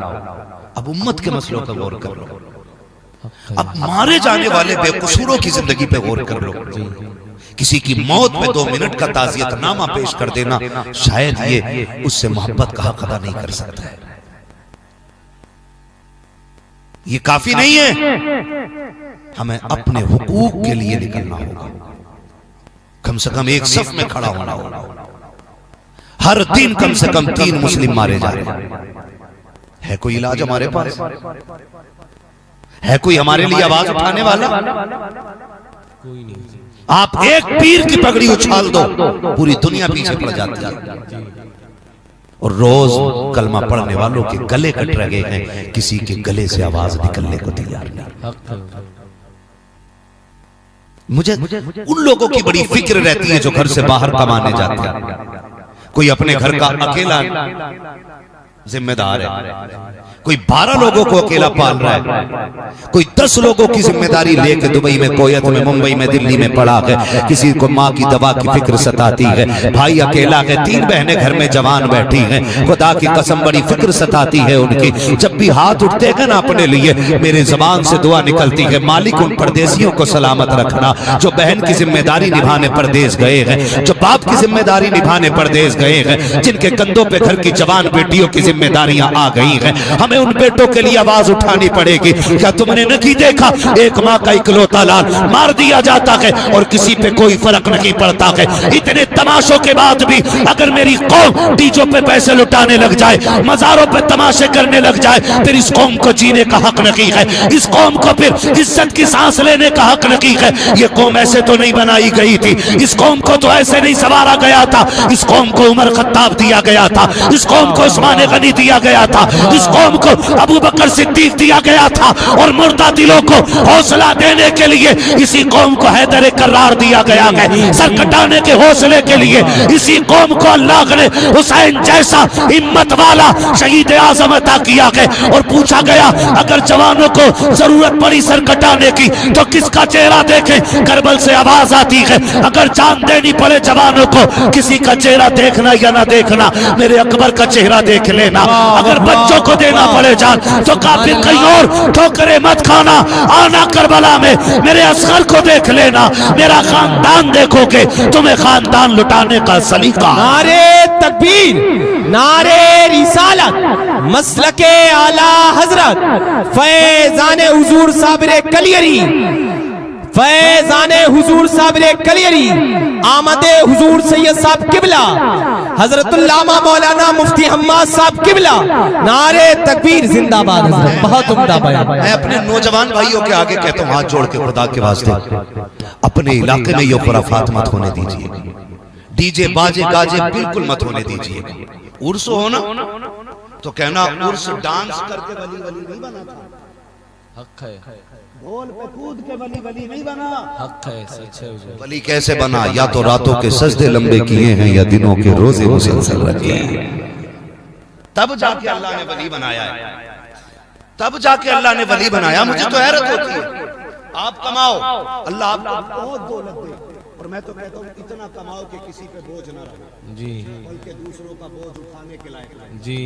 अब उम्मत के मसलों पर गौर कर लो। अब मारे जाने वाले बेकसूरों की जिंदगी पे गौर कर लो। किसी की मौत पे 2 मिनट का ताज़ियतनामा पेश कर देना, शायद ये उससे मोहब्बत का हक अदा नहीं कर सकता है। ये काफी नहीं है, हमें अपने हुकूक के लिए निकलना होगा। कम से कम एक सफ में खड़ा होना होगा। हर दिन कम से कम 3 मुस्लिम मारे जा रहे हैं। है कोई इलाज हमारे पास? है कोई हमारे लिए आवाज उठाने वाला? कोई नहीं। आप एक पीर की पगड़ी उछाल दो, पूरी दुनिया पीछे पड़ जाती है। और रोज कलमा पढ़ने वालों के गले कट रहे हैं, किसी के गले से आवाज निकलने को तैयार नहीं। मुझे उन लोगों की बड़ी फिक्र रहती है जो घर से बाहर कमाने जाते हैं। कोई अपने घर का अकेला जिम्मेदार है, कोई 12 लोगों को अकेला पाल रहा है, कोई 10 लोगों की जिम्मेदारी लेके दुबई में, कोयत में, मुंबई में, दिल्ली में पड़ा है। किसी को माँ की दवा की फिक्र सताती है, भाई अकेला है, 3 बहनें घर में जवान बैठी हैं। खुदा की कसम बड़ी फिक्र सताती है उनकी। जब भी हाथ उठते हैं ना अपने लिए, मेरे जबान से दुआ निकलती है, मालिक उन परदेसियों को सलामत रखना जो बहन की जिम्मेदारी निभाने परदेश गए हैं, जो बाप की जिम्मेदारी निभाने परदेश गए हैं, जिनके कंधों पे घर की जवान बेटियों की जिम्मेदारियां आ गई हैं। हमें उन बेटों के लिए आवाज उठानी पड़ेगी। क्या तुमने नहीं देखा, एक माँ का इकलौता लाल मार दिया जाता है और किसी पे कोई फर्क नहीं पड़ता है। इतने तमाशों के बाद भी अगर मेरी कौम डीजों पे पैसे लुटाने लग जाए, मजारों पे तमाशे करने लग जाए, फिर इस कौम को जीने का हक नहीं है। इस कौम को फिर इज्जत की सांस लेने का हक नहीं है। ये कौम ऐसे तो नहीं बनाई गई थी, इस कौम को तो ऐसे नहीं संवारा गया था। इस कौम को उमर खत्ताब दिया गया था, इस कौम को उस्मान गनी अली दिया गया था, जिस कौम को अबू बकर सिद्दीक दिया गया था, और मुर्दा दिलों को हौसला देने के लिए इसी कौम को हैदर करार दिया गया है। सर कटाने के हौसले के लिए इसी कौम को अल्लाह ने हुसैन जैसा हिम्मत वाला शहीद आजम अता किया है। और पूछा गया अगर जवानों को जरूरत पड़ी सर कटाने की तो किसका चेहरा देखें? करबल से आवाज आती है अगर जान देनी पड़े जवानों को, किसी का चेहरा देखना या ना देखना, मेरे अकबर का चेहरा देख लेना। अगर बच्चों को देना पड़े जान तो काफिर कहीं और ठोकरे मत खाना, आना करबला में मेरे असगर को देख लेना। मेरा खानदान देखोगे तुम्हें खानदान लुटाने का सलीका। नारे तकबीर, नारे रिसालत, मसलके आला हजरत, फैजाने हुजूर साबिरे कलियरी, फैजाने हुजूर साबिरे कलियरी, आमदे हुजूर सैयद साहब किबला, हजरतुल्लामा मौलाना मुफ्ती हम्माद साहब किबला। नारे तकबीर जिंदाबाद। बहुत उम्दा बयान। मैं अपने नौजवान भाइयों के आगे कहता हूँ, हाथ जोड़ के खुदा के वास्ते अपने इलाके में ये खुराफात मत होने दीजिए, डीजे बाजे गाजे बिल्कुल मत होने दीजिए। उर्स हो ना तो कहना उर्स डांस करके वली वली नहीं बना था, हक है, ढोल पे कूद के वली वली नहीं बना, हक है, सच है। वली कैसे बना? या तो रातों के सजदे लंबे किए हैं या दिनों के रोजे मुसलसल रखे हैं, तब जाके अल्लाह ने वली बनाया है, तब जाके अल्लाह ने वली बनाया। मुझे तो हैरत होती है, आप कमाओ, अल्लाह आपको बहुत दौलत दे, और मैं तो कहता हूँ इतना कमाओ कि किसी पे बोझ ना रहे जी, बल्कि दूसरों का बोझ उठाने के लायक जी।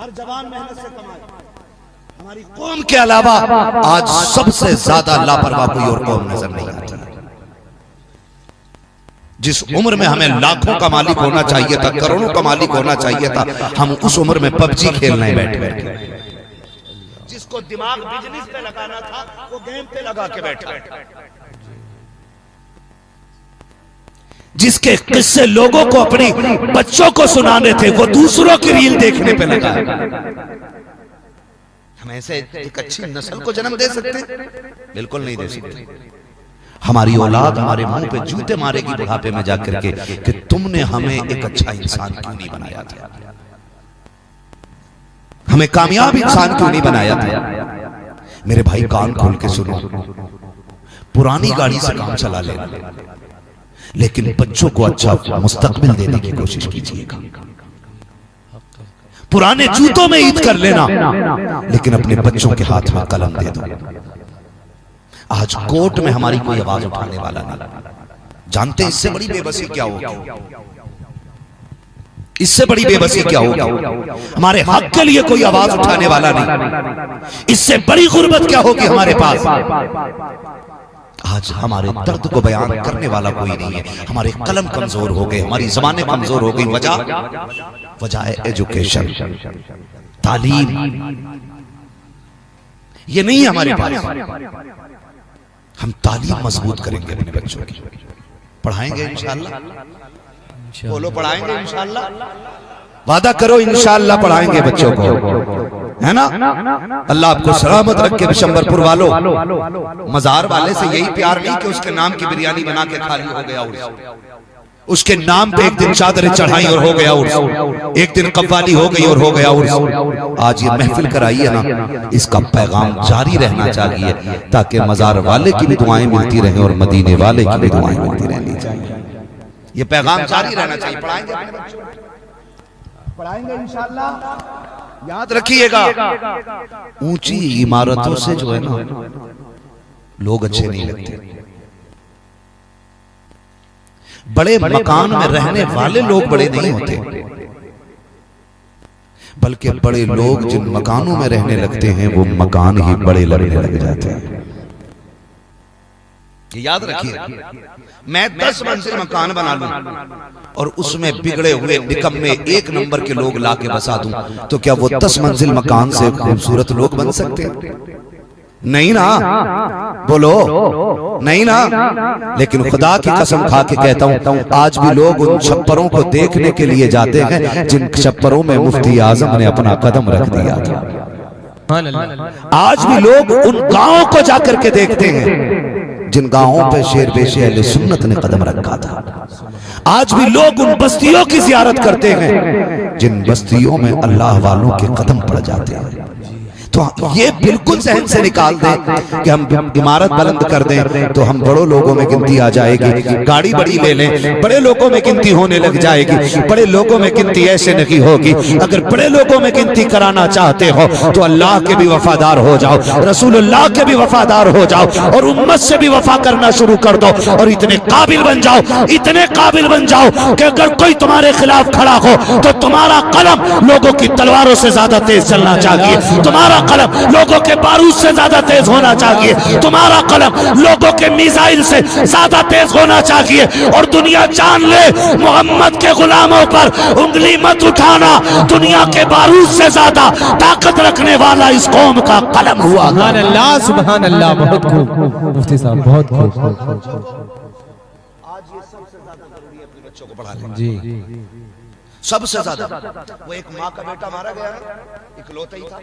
हर जवान मेहनत से कमाए। हमारी कौम के अलावा आज सबसे ज्यादा लापरवाह कोई और कौम नजर नहीं आती। जिस उम्र में हमें लाखों का मालिक होना चाहिए था, करोड़ों का मालिक होना चाहिए था, हम उस उम्र में पबजी खेलने बैठे बैठे। जिसको दिमाग बिजनेस पे लगाना था वो गेम पे लगा के बैठा। जिसके किस्से लोगों को अपनी बच्चों को सुनाने थे वो दूसरों की रील देखने पे लगा। हम ऐसे एक अच्छी नस्ल को जन्म दे सकते? बिल्कुल नहीं दे सकते। हमारी औलाद हमारे मुंह पे जूते मारेगी बुढ़ापे में जाकर के कि तुमने हमें एक अच्छा इंसान क्यों नहीं बनाया था, हमें कामयाब इंसान क्यों नहीं बनाया था। मेरे भाई कान खोल के सुनो, पुरानी गाड़ी से काम चला लेना, लेकिन बच्चों को अच्छा मुस्तकबिल देने की कोशिश कीजिएगा। पुराने जूतों में ईद कर लेना, लेकिन अपने बच्चों के हाथ में कलम दे दो। आज कोर्ट में हमारी कोई आवाज उठाने वाला नहीं। जानते हैं इससे बड़ी बेबसी क्या होगी? इससे बड़ी बेबसी क्या होगी? हमारे हक के लिए कोई आवाज उठाने वाला नहीं। इससे बड़ी गुर्बत क्या होगी हमारे पास? आज हमारे दर्द को बयान करने वाला कोई नहीं है। हमारे कलम कमजोर हो गए, हमारी ज़बानें कमजोर हो गई। वजह है एजुकेशन, तालीम। ये नहीं है हमारे पास। हम तालीम मजबूत करेंगे अपने बच्चों की, पढ़ाएंगे इंशाअल्लाह। बोलो पढ़ाएंगे इंशाअल्लाह। वादा करो इंशाअल्लाह पढ़ाएंगे बच्चों को, है ना? अल्लाह आपको सलामत रखे। बिशंबरपुर वालों, मजार वाले से यही प्यार नहीं कि उसके नाम की बिरयानी बना के खाली हो गया उर्स, उसके नाम पे एक दिन चादरें चढ़ाई और हो गया उर्स, एक दिन कव्वाली हो गई और हो गया उर्स। आज ये महफिल कराई है ना, इसका पैगाम जारी रहना चाहिए ताकि मजार वाले की भी दुआएं मिलती रहें और मदीने वाले की भी दुआएं मिलती रहनी चाहिए। ये पैगाम जारी रहना चाहिए। पढ़ाएंगे अपने बच्चों, पढ़ाएंगे इंशाअल्लाह। याद रखिएगा, ऊंची इमारतों से जो है ना लोग अच्छे नहीं लगते। बड़े मकान में रहने वाले लोग बड़े नहीं होते, बल्कि बड़े लोग जिन मकानों में रहने लगते हैं वो मकान ही बड़े लगने लग जाते हैं। ये याद रखिए, मैं 10 मंजिल मकान बना लूं और उसमें बिगड़े हुए निकम्मे 1 नंबर के लोग लाके बसा दूं, तो क्या वो 10 मंजिल मकान से खूबसूरत लोग बन सकते हैं? नहीं ना, बोलो नहीं ना। लेकिन खुदा की कसम खा के कहता हूं, आज भी लोग उन छप्परों को देखने के लिए जाते हैं जिन छप्परों में मुफ्ती आजम ने अपना कदम रख दिया था। आज भी लोग उन गांवों को जाकर के देखते हैं जिन गांवों पे शेर बेशे अहले सुन्नत ने कदम रखा था। आज भी लोग उन बस्तियों की जियारत करते हैं जिन बस्तियों में अल्लाह वालों के कदम पड़ जाते हैं। तो ये बिल्कुल जहन से निकाल दें कि हम इमारत बुलंद कर दें तो हम बड़ों लोगों में गिनती आ जाएगी, गाड़ी बड़ी ले लें बड़े लोगों में गिनती होने लग जाएगी, बड़े लोगों में गिनती ऐसे नहीं होगी। अगर बड़े लोगों में गिनती कराना चाहते हो तो अल्लाह के भी वफादार हो जाओ, रसूलुल्लाह के भी वफादार हो जाओ और उम्मत से भी वफा करना शुरू कर दो और इतने काबिल बन जाओ, इतने काबिल बन जाओ कि अगर कोई तुम्हारे खिलाफ खड़ा हो तो तुम्हारा कलम लोगों की तलवारों से ज्यादा तेज चलना चाहिए, तुम्हारा कलम लोगों के बारूद से ज्यादा तेज होना चाहिए, तुम्हारा कलम लोगों के मिसाइल से ज्यादा तेज होना चाहिए। और दुनिया जान ले मोहम्मद के गुलामों पर उंगली मत उठाना, दुनिया के बारूद से ज्यादा ताकत रखने वाला इस कौम का कलम हुआ। सुभान अल्लाह, सुभान अल्लाह। बहुत खूब मुफ्ती साहब, बहुत खूब। आज ये सबसे ज्यादा जरूरी है अपने बच्चों को पढ़ाना जी, सबसे ज्यादा। वो एक माँ का बेटा मारा गया ना, इकलौता ही था।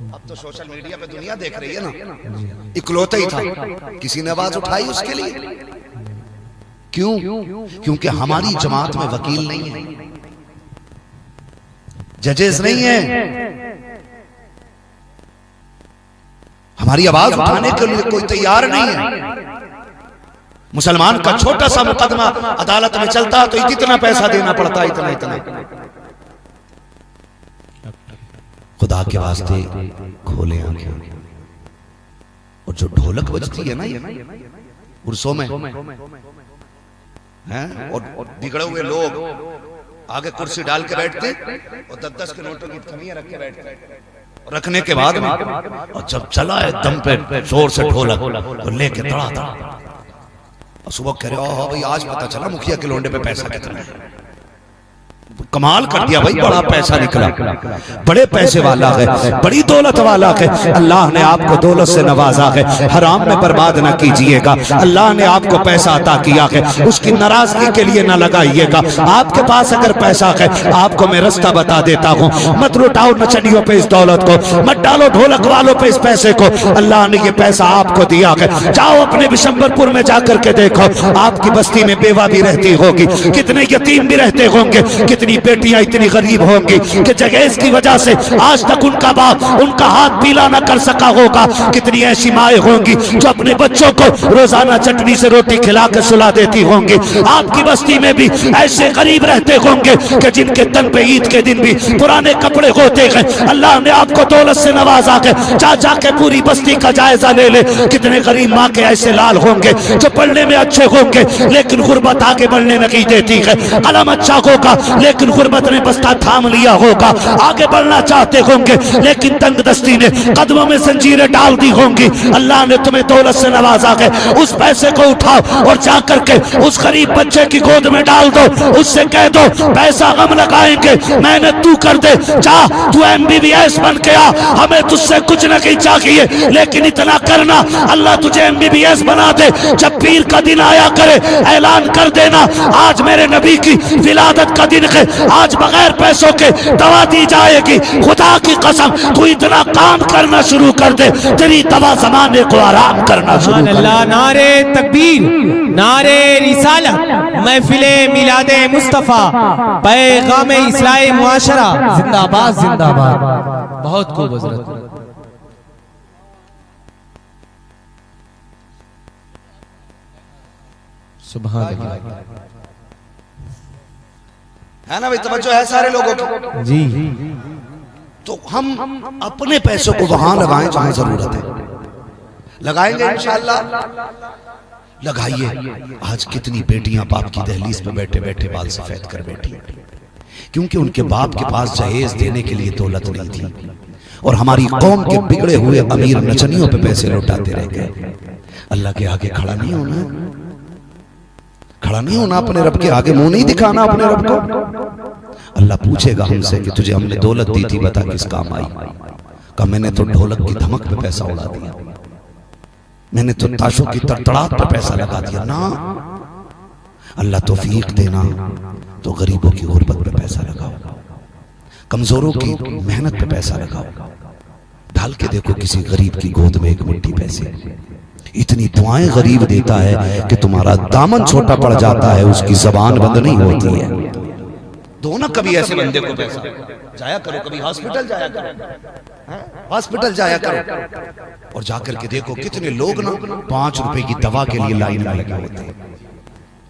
अब तो सोशल मीडिया पे दुनिया देख रही है ना, इकलौता ही था, किसी ने आवाज उठाई उसके लिए? क्यों? क्योंकि हमारी जमात में वकील नहीं है, जजेस नहीं है, हमारी आवाज उठाने के लिए कोई तैयार नहीं है। मुसलमान का छोटा सा मुकदमा अदालत में चलता तो इतना पैसा देना पड़ता, इतना इतना। खुदा के वास्ते खोले आंखें। और जो ढोलक बजती है ना ये उर्सों में हैं, और बिगड़े हुए लोग आगे कुर्सी डाल के बैठते और 10-10 के नोटों की थमियां रख के बैठते, रखने के बाद में और जब चला है दम पे जोर से ढोलक और लेके तड़ा और सुबह कह रहे हो भाई आज पता चला मुखिया के लोंडे पे पैसा कितना है। कमाल कर दिया भाई, बड़ा पैसा निकला, बड़े पैसे वाला है, बड़ी दौलत वाला है। अल्लाह ने आपको दौलत से नवाजा है, हराम में बर्बाद ना कीजिएगा। अल्लाह ने आपको पैसा अता किया है, उसकी नाराजगी के लिए ना लगाइएगा। आपके पास अगर पैसा है, आपको मैं रास्ता बता देता हूँ, मत लुटाओ नचनियों पे इस दौलत को, मत डालो ढोलक वालों पे इस पैसे को। अल्लाह ने ये पैसा आपको दिया है, जाओ अपने बिशंबरपुर में जाकर के देखो, आपकी बस्ती में बेवा भी रहती होगी, कितने यतीम भी रहते होंगे, कितनी बेटियां इतनी गरीब होंगी कि जगह की वजह से आज तक उनका बाप उनका हाथ पीला न कर सका होगा। कितनी ऐसी माएं होंगी जो अपने बच्चों को रोजाना चटनी से रोटी खिला कर सुला देती होंगी। आपकी बस्ती में भी ऐसे गरीब रहते होंगे कि जिनके तन पे ईद के दिन भी पुराने कपड़े होते हैं। अल्लाह ने आपको दौलत से नवाजा के जा जाके पूरी बस्ती का जायजा ले ले, कितने गरीब माँ के ऐसे लाल होंगे जो पढ़ने में अच्छे होंगे लेकिन गुर्बत आगे बढ़ने नहीं देती है। कलम अच्छा होगा लेकिन गुर्बत ने बस्ता थाम लिया होगा, आगे बढ़ना चाहते होंगे लेकिन तंगदस्ती ने कदमों में जंजीरें डाल दी होंगी। अल्लाह ने तुम्हें दौलत से नवाजा है, उस पैसे को उठाओ और जाकर के उस गरीब बच्चे की गोद में डाल दो, उससे कह दो पैसा हम लगाएंगे, मेहनत तू कर दे, जा तू MBBS बन के आ, हमें तुझसे कुछ नहीं चाहिए, लेकिन इतना करना अल्लाह तुझे MBBS बना दे। जब पीर का दिन आया करे ऐलान कर देना आज मेरे नबी की विलादत का दिन है, आज बगैर पैसों के दवा दी जाएगी। खुदा की कसम तू इतना काम करना शुरू कर दे, तेरी दवा जमाने को आराम करना शुरू कर दे। नारे तकबीर, नारे रिसालत, महफिले मिलादे मुस्तफा, पैगाम इस्लाही मुआशरा जिंदाबाद जिंदाबाद। बहुत खूब हजरत। सुभान अल्लाह। है ना भाई, तवज्जो है सारे लोगों की जी। तो हम अपने पैसों को वहां लगाएं जहां जरूरत है, लगाएंगे इंशाअल्लाह। लगाइए। आज कितनी बेटियां बाप की दहलीज पे बैठे बैठे बाल सफेद कर बैठी, क्योंकि उनके बाप के पास जहेज देने के लिए दौलत नहीं थी और हमारी कौम के बिगड़े हुए अमीर नचनियों पे पैसे लौटाते रह गए। अल्लाह के आगे खड़ा नहीं होना, खड़ा नहीं होना, अपने रब के आगे मुंह नहीं दिखाना अपने रब को। अल्लाह पूछेगा हमसे कि तुझे हमने दौलत दी थी, बता किस काम आई। कहा मैंने तो ढोलक की धमक पे पैसा उड़ा दिया, मैंने तो ताशों की तड़तड़ाहट पे पैसा लगा दिया ना। अल्लाह तौफीक देना तो गरीबों की गुर्बत पे पैसा लगाओ, कमजोरों की मेहनत पे पैसा लगाओ। डाल के देखो किसी गरीब की गोद में एक मुट्ठी पैसे, इतनी दुआएं गरीब देता है कि तुम्हारा दामन छोटा पड़ जाता है, उसकी जबान बंद नहीं होती है। दो ना कभी ऐसे बंदे को पैसा, जाया करो, कभी हॉस्पिटल जाया करो, हॉस्पिटल जाया करो और जाकर के देखो कितने लोग ना 5 रुपए की दवा के लिए लाइन में लगे होते हैं।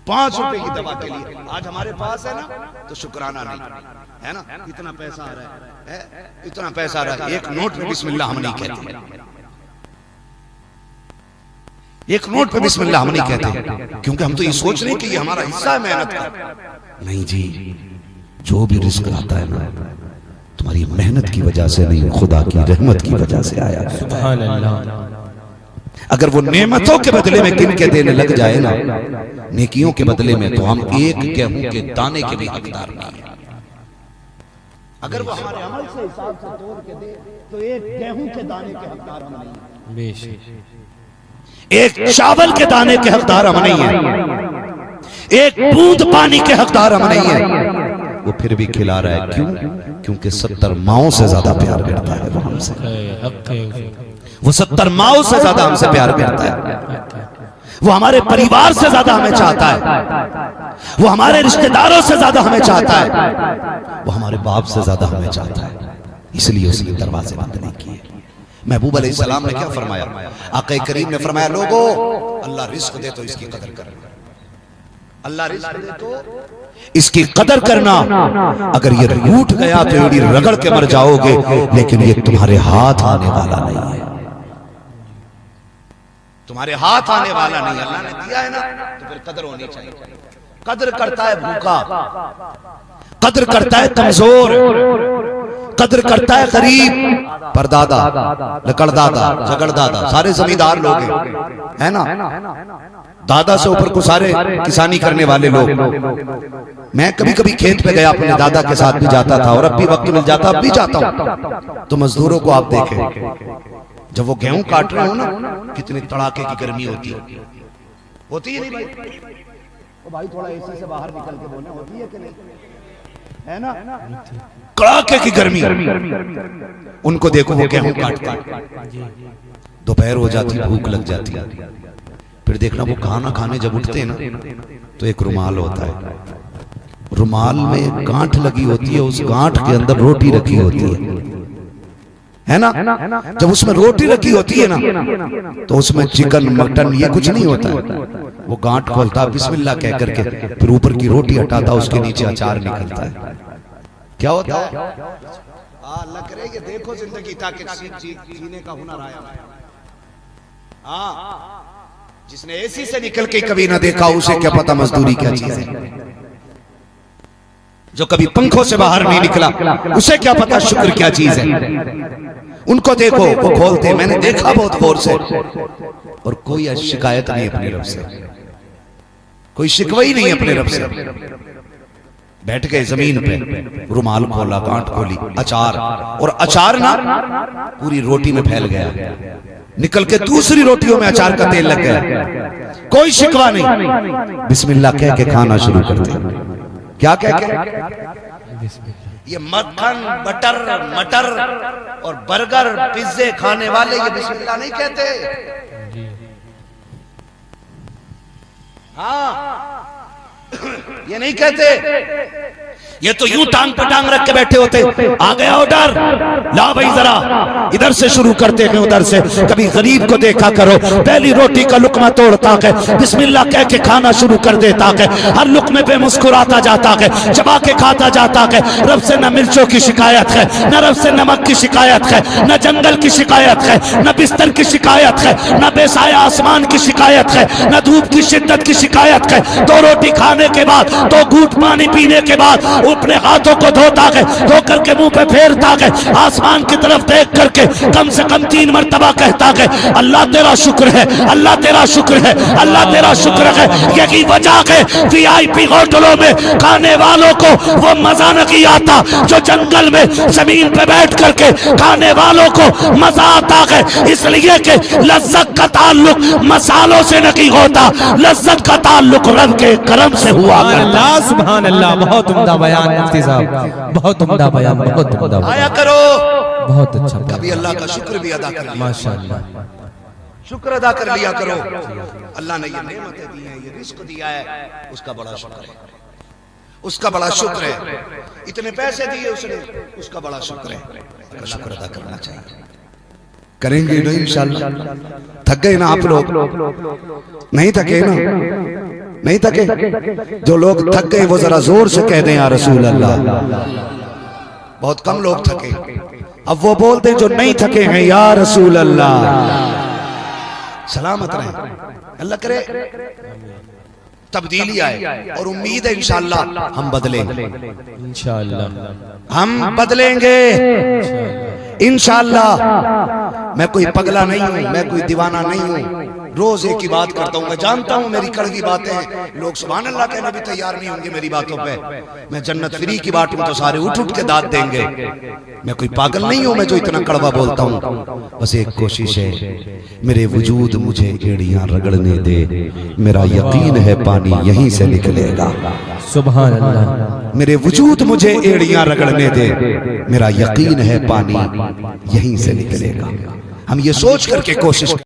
5 रुपए की दवा के लिए आज हमारे पास है ना तो शुक्राना नहीं है ना, इतना पैसा आ रहा है, इतना पैसा आ रहा है, एक नोट पे बिस्मिल्लाह हम नहीं कहते, एक नोट पे बिस्मिल्लाह हम नहीं कहते, क्योंकि हम तो ये सोच रहे हैं कि ये हमारा हिस्सा है मेहनत का। नहीं जी, जो भी रिस्क आता है ना तुम्हारी मेहनत की वजह से नहीं, खुदा की रहमत की वजह से आया। सुभान अल्लाह। अगर वो नेमतों के बदले में गिन के देने लग जाए ना, नेकियों के बदले में, तो हम एक गेहूं के दाने के भी हकदार नहीं है। अगर वो हमारे अमल से हिसाब से तोड़ के दे तो एक गेहूं के दाने के हकदार हम नहीं है, बेशक एक चावल के दाने के हकदार हम नहीं है, एक बूंद पानी के हकदार हम नहीं है। वो फिर भी खिला रहा है, क्यों? क्योंकि 70 माओं से ज्यादा प्यार करता है वो हमसे, वो 70 माओं से ज्यादा हमसे प्यार करता है, वो हमारे परिवार से ज्यादा हमें चाहता है, वो हमारे रिश्तेदारों से ज्यादा हमें चाहता है, वो हमारे बाप से ज्यादा हमें चाहता है, इसलिए उसने दरवाजे बंद नहीं किए। महबूब अलैहिस्सलाम ने क्या फरमाया? आक़ा करीम ने फरमाया, लोगों अल्लाह रिस्क दे तो इसकी कदर करना, अल्लाह रिस्क दे तो इसकी कदर करना। अगर ये रूठ गया तो एड़ी रगड़ के मर जाओगे, लेकिन ये तुम्हारे हाथ आने वाला नहीं है, तुम्हारे हाथ आने वाला नहीं। अल्लाह ने दिया है ना तो फिर कदर होनी चाहिए। कदर करता है भूखा, कदर करता है कमजोर, कदर करता है गरीब, परदादा, लकड़दादा, झगड़दादा, सारे जमींदार लोग हैं, है ना, दादा से ऊपर को सारे किसानी करने वाले लोग। मैं कभी कभी खेत पे गया, अपने दादा के साथ भी जाता था और अब भी वक्त मिल जाता, अब भी जाता हूं। तो मजदूरों को आप देखें, जब वो गेहूं काट रहे हो ना, कितने तड़ाके की गर्मी होती है नहीं भाई? ओ भाई थोड़ा एसी से बाहर निकल के बोलना, होती है कि नहीं, है ना? कड़ाके की गर्मी, उनको देखो वो गेहूं काटते, दोपहर हो जाती, भूख लग जाती, फिर देखना वो खाना खाने जब उठते हैं ना तो एक रुमाल होता है, रुमाल में गांठ लगी होती है, उस गांठ के अंदर रोटी रखी होती है ना? जब उसमें रोटी रखी होती है ना तो उसमें चिकन मटन ये कुछ नहीं होता है, वो गांठ खोलता बिस्मिल्लाह कह करके, फिर ऊपर की रोटी हटाता, उसके नीचे अचार निकलता है। क्या होता है? अल्लाह करे ये देखो जिंदगी ताकि जीने का हुनर आया। हाँ, जिसने एसी से निकल के कभी ना देखा, उसे क्या पता मजदूरी क्या चीज है। जो कभी पंखों से बाहर नहीं निकला, उसे क्या पता शुक्र क्या चीज है। उनको देखो, वो खोलते, मैंने देखा बहुत गौर से, और कोई शिकायत नहीं अपने रब से, कोई शिकवा ही नहीं अपने रब से। बैठ गए जमीन पे, रुमाल खोला, गांठ खोली, अचार, और अचार ना पूरी रोटी में फैल गया, निकल के दूसरी रोटियों में अचार का तेल लग गया, कोई शिकवा नहीं। बिस्मिल्लाह कह के खाना शुरू करते। क्या कह के? ये मक्खन, बटर, मटर और बर्गर, पिज्जे खाने वाले ये बिस्मिल्लाह नहीं कहते। हाँ, ये नहीं कहते, ये तो यूं टांग पे टांग रख के बैठे होते। आ गया ऑर्डर, ला भाई जरा इधर से शुरू करते हैं, उधर से। कभी गरीब को देखा करो, पहली रोटी का लुकमा तोड़ता है, बिस्मिल्लाह कह के खाना शुरू कर देता है, हर लुकमे पे मुस्कुराता जाता है, चबा के खाता जाता है। रब से न मिर्चों की शिकायत है, न रब से नमक की शिकायत है, न जंगल की शिकायत है, न बिस्तर की शिकायत है, न बेसाया आसमान की शिकायत है, न धूप की शिद्दत की शिकायत है। 2 रोटी खाने के बाद, 2 घूंट पानी पीने के बाद अपने हाथों को धोता है, धो करके मुंह पे फेरता है, आसमान की तरफ देख करके कम से कम 3 मरतबा कहता है, अल्लाह तेरा शुक्र है, अल्लाह तेरा शुक्र है, अल्लाह तेरा शुक्र है। यही वजह है वीआईपी होटलों में खाने वालों को वो मजा नहीं आता जो जंगल में जमीन पे बैठ करके खाने वालों को मजा आता है, इसलिए कि लज्जत का ताल्लुक मसालों से नहीं होता, लज्जत का ताल्लुक रब के करम से हुआ करता। सुभान अल्लाह, बहुत उम्दा बयान मुफ्ती साहब, बहुत उम्दा बयान, बहुत उम्दा आया करो, बहुत अच्छा, कभी अल्लाह का शुक्र भी अदा कर, माशाअल्लाह। शुक्र अदा कर लिया करो। अल्लाह ने ये नेमतें दी हैं, ये रिस्क दिया है, उसका बड़ा शुक्र है, उसका बड़ा शुक्र है। इतने पैसे दिए उसने, उसका बड़ा शुक्र है, उसका शुक्र अदा करना चाहिए। करेंगे ना इंशाल्लाह। थक गए ना आप लोग? नहीं थके ना? नहीं थके? जो लोग थक गए वो जरा जोर से कह दें या रसूल अल्लाह। बहुत कम लोग थके। अब वो बोलते जो नहीं थके हैं या रसूल अल्लाह। सलामत रहे, अल्लाह करे तब्दीली आए और उम्मीद है इंशाअल्लाह हम बदलेंगे, इंशाअल्लाह हम बदलेंगे इंशाअल्लाह। मैं कोई पगला नहीं हूं, मैं कोई दीवाना नहीं हूं। रोज एक ही बात करता हूं, मैं जानता हूं मेरी कड़वी बातें लोग सुभान अल्लाह कहने भी तैयार नहीं होंगे मेरी बातों पे। मैं जन्नत फ्री की बात हूं तो सारे उठ उठ के दाद देंगे। मैं कोई पागल नहीं हूं मैं जो इतना कड़वा बोलता हूं। बस एक कोशिश है, मेरे वजूद मुझे एड़ियां रगड़ने दे, मेरा यकीन है पानी यहीं से निकलेगा। सुभान अल्लाह। मेरे वजूद मुझे एड़ियां रगड़ने दे, मेरा यकीन है पानी यहीं से निकलेगा। हम ये सोच करके कोशिश